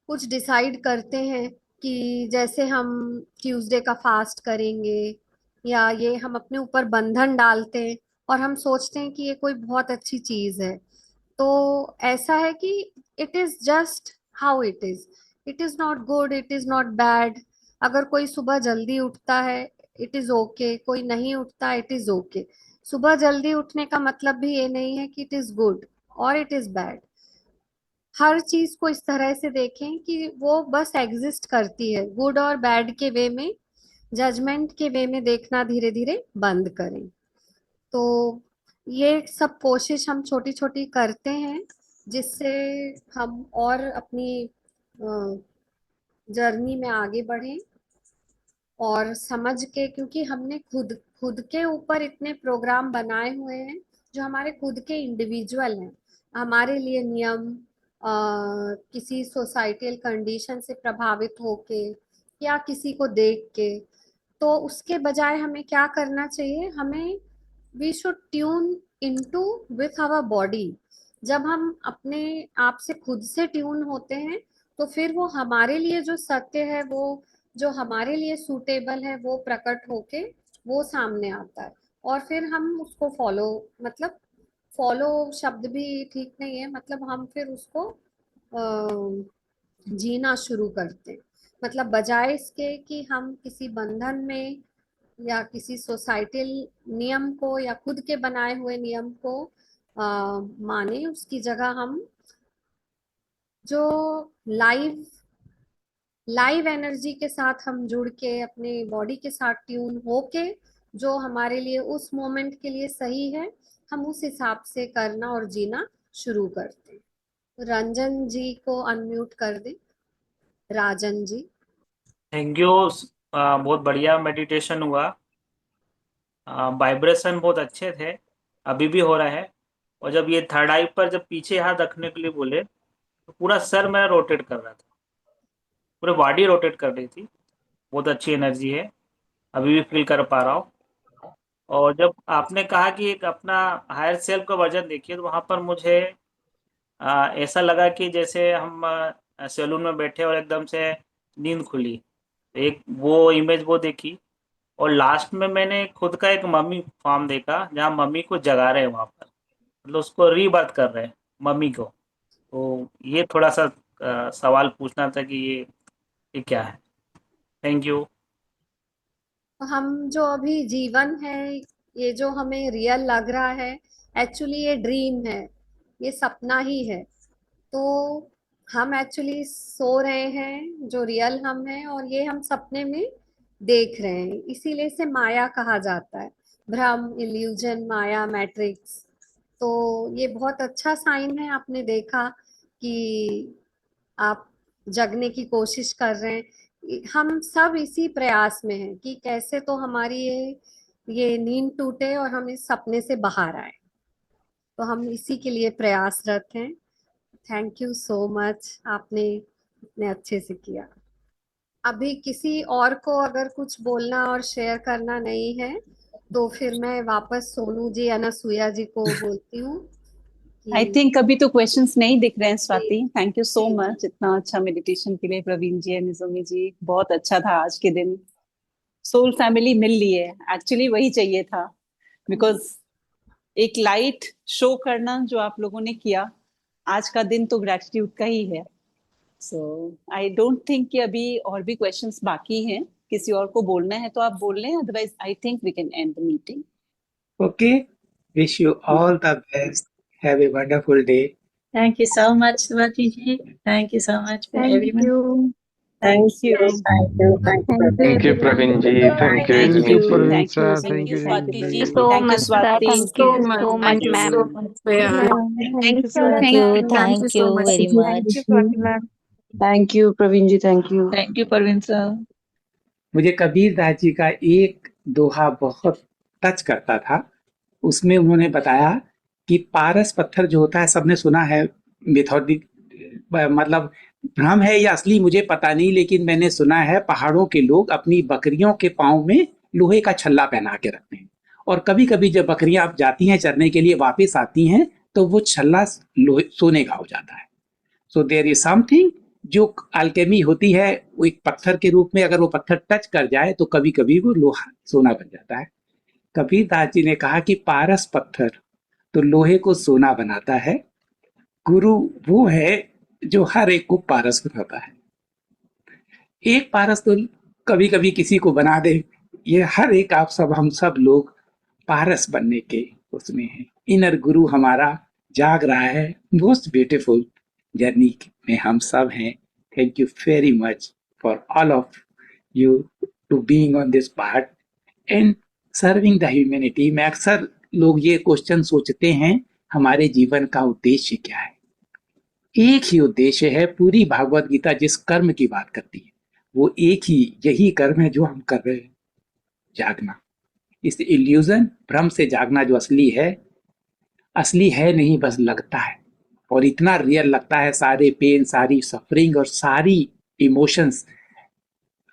कुछ डिसाइड करते हैं कि जैसे हम ट्यूसडे का फास्ट करेंगे, या ये हम अपने ऊपर बंधन डालते हैं और हम सोचते हैं कि ये कोई बहुत अच्छी चीज है. तो ऐसा है कि it is just how it is not good, it is not bad. अगर कोई सुबह जल्दी उठता है इट इज ओके, कोई नहीं उठता इट इज ओके. सुबह जल्दी उठने का मतलब भी ये नहीं है कि इट इज गुड और इट इज बैड। हर चीज को इस तरह से देखें कि वो बस एग्जिस्ट करती है, गुड और बैड के वे में, जजमेंट के वे में देखना धीरे धीरे बंद करें। तो ये सब कोशिश हम छोटी छोटी करते हैं, जिससे हम और अपनी जर्नी में आगे बढ़ें और समझ के, क्योंकि हमने खुद खुद के ऊपर इतने प्रोग्राम बनाए हुए हैं जो हमारे खुद के इंडिविजुअल हैं। हमारे लिए नियम किसी सोसाइटल कंडीशन से प्रभावित होके या किसी को देख के, तो उसके बजाय हमें क्या करना चाहिए, हमें we should tune into with our body. जब हम अपने आप से खुद से ट्यून होते हैं तो फिर वो हमारे लिए जो सत्य है, वो जो हमारे लिए सूटेबल है, वो प्रकट होके वो सामने आता है। और फिर हम उसको फॉलो, मतलब फॉलो शब्द भी ठीक नहीं है, मतलब हम फिर उसको जीना शुरू करते हैं। मतलब बजाय इसके कि हम किसी बंधन में या किसी सोसाइटल नियम को या खुद के बनाए हुए नियम को माने, उसकी जगह हम जो लाइव लाइव एनर्जी के साथ हम जुड़ के अपने बॉडी के साथ ट्यून होके, जो हमारे लिए उस मोमेंट के लिए सही है, हम उस हिसाब से करना और जीना शुरू करते हैं। रंजन जी को अनम्यूट कर दे। राजन जी। Thank you. बहुत बढ़िया मेडिटेशन हुआ। वाइब्रेशन बहुत अच्छे थे, अभी भी हो रहा है। और जब ये थर्ड आई पर जब पीछे हाथ रखने के लिए बोले तो पूरा सर मेरा रोटेट कर रहा था, पूरी बॉडी रोटेट कर रही थी। बहुत अच्छी एनर्जी है, अभी भी फील कर पा रहा हूँ। और जब आपने कहा कि एक अपना हायर सेल्फ का वर्जन देखिए, तो वहाँ पर मुझे ऐसा लगा कि जैसे हम सैलून में बैठे और एकदम से नींद खुली, एक वो इमेज वो देखी। और लास्ट में मैंने खुद का एक मम्मी फॉर्म देखा, जहाँ मम्मी को जगा रहे हैं वहाँ पर, मतलब उसको रीबर्थ कर रहे हैं मम्मी को। तो ये थोड़ा सा सवाल पूछना था कि ये क्या है। Thank you. हम जो अभी जीवन है, ये जो हमें रियल लग रहा है, एक्चुअली ये ड्रीम है, ये सपना ही है। तो हम एक्चुअली सो रहे हैं, जो रियल हम हैं, और ये हम सपने में देख रहे हैं। इसीलिए इसे माया कहा जाता है, भ्रम, इल्यूजन, माया, मैट्रिक्स। तो ये बहुत अच्छा साइन है, आपने देखा कि आप जगने की कोशिश कर रहे हैं। हम सब इसी प्रयास में हैं कि कैसे तो हमारी ये नींद टूटे और हम इस सपने से बाहर आए। तो हम इसी के लिए प्रयासरत हैं। थैंक यू सो मच, आपने इतने अच्छे से किया। अभी किसी और को अगर कुछ बोलना और शेयर करना नहीं है, तो फिर मैं वापस सोनू जी, अनसुया जी को बोलती हूँ आई कि थिंक अभी तो क्वेश्चंस नहीं दिख रहे हैं Swati. Thank you so ji much इतना अच्छा मेडिटेशन के लिए प्रवीण जी, निजोमी जी। बहुत अच्छा था आज के दिन। सोल फैमिली मिल ली है, एक्चुअली वही चाहिए था। बिकॉज एक लाइट शो करना जो आप लोगों ने किया, आज का दिन तो ग्रेटिट्यूड का ही है। सो आई डोंट थिंक कि अभी और भी क्वेश्चंस बाकी हैं। किसी और को बोलना है तो आप बोल लें, otherwise I think we can end the meeting. Okay. Wish you all the best. Have a wonderful day. Thank you so much, Swati ji. Thank you so much for Thank everyone. you. Thank you. Thank you, Praveen ji. Thank you, thank Izumi you, ji. Praveen thank sir. You, Thank thank you you, Swati Rinki ji, ji. Thank you Swati, Thank you so much, ma'am. Thank you, Thank you very much. Thank you, Praveen ji. Thank you. Thank you Praveen sir. मुझे कबीर दास जी का एक दोहा बहुत touch करता था। उसमें उन्होंने बताया कि पारस पत्थर जो होता है, सबने सुना है, मिथोडिक मतलब भ्रम है या असली मुझे पता नहीं, लेकिन मैंने सुना है पहाड़ों के लोग अपनी बकरियों के पाँव में लोहे का छल्ला पहना के रखते हैं, और कभी कभी जब बकरियां जाती हैं चरने के लिए, वापस आती हैं तो वो छल्ला सोने का हो जाता है। सो देयर इज समथिंग जो अल्केमी होती है, वो एक पत्थर के रूप में, अगर वो पत्थर टच कर जाए तो कभी कभी वो लोहा सोना बन जाता है। कबीर दास जी ने कहा कि पारस पत्थर तो लोहे को सोना बनाता है, गुरु वो है जो हर एक को पारस बनाता है। एक पारस तो कभी कभी किसी को बना दे, ये हर एक आप सब हम सब लोग पारस बनने के उसमें है। इनर गुरु हमारा जाग रहा है। मोस्ट ब्यूटीफुल जर्नी में हम सब हैं। Thank you very much for all of you to being on this part and serving the humanity. में अक्सर लोग ये क्वेश्चन सोचते हैं, हमारे जीवन का उद्देश्य क्या है? एक ही उद्देश्य है। पूरी भागवत गीता जिस कर्म की बात करती है वो एक ही, यही कर्म है जो हम कर रहे हैं, जागना। इस इल्यूजन, भ्रम से जागना जो असली है नहीं, बस लगता है, और इतना रियल लगता है। सारे पेन, सारी सफरिंग और सारी इमोशंस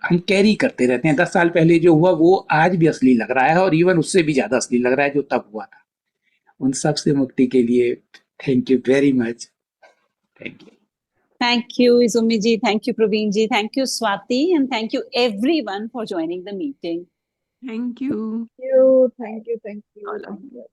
हम कैरी करते रहते हैं। 10 साल पहले जो हुआ वो आज भी असली लग रहा है, और इवन उससे भी ज्यादा असली लग रहा है जो तब हुआ था। उन सब से मुक्ति के लिए thank you very much. Thank you. Thank you, Izumi ji. Thank you, Praveen ji. Thank you, Swati. And thank you, everyone, for joining the meeting. Thank you. Thank you. Thank you.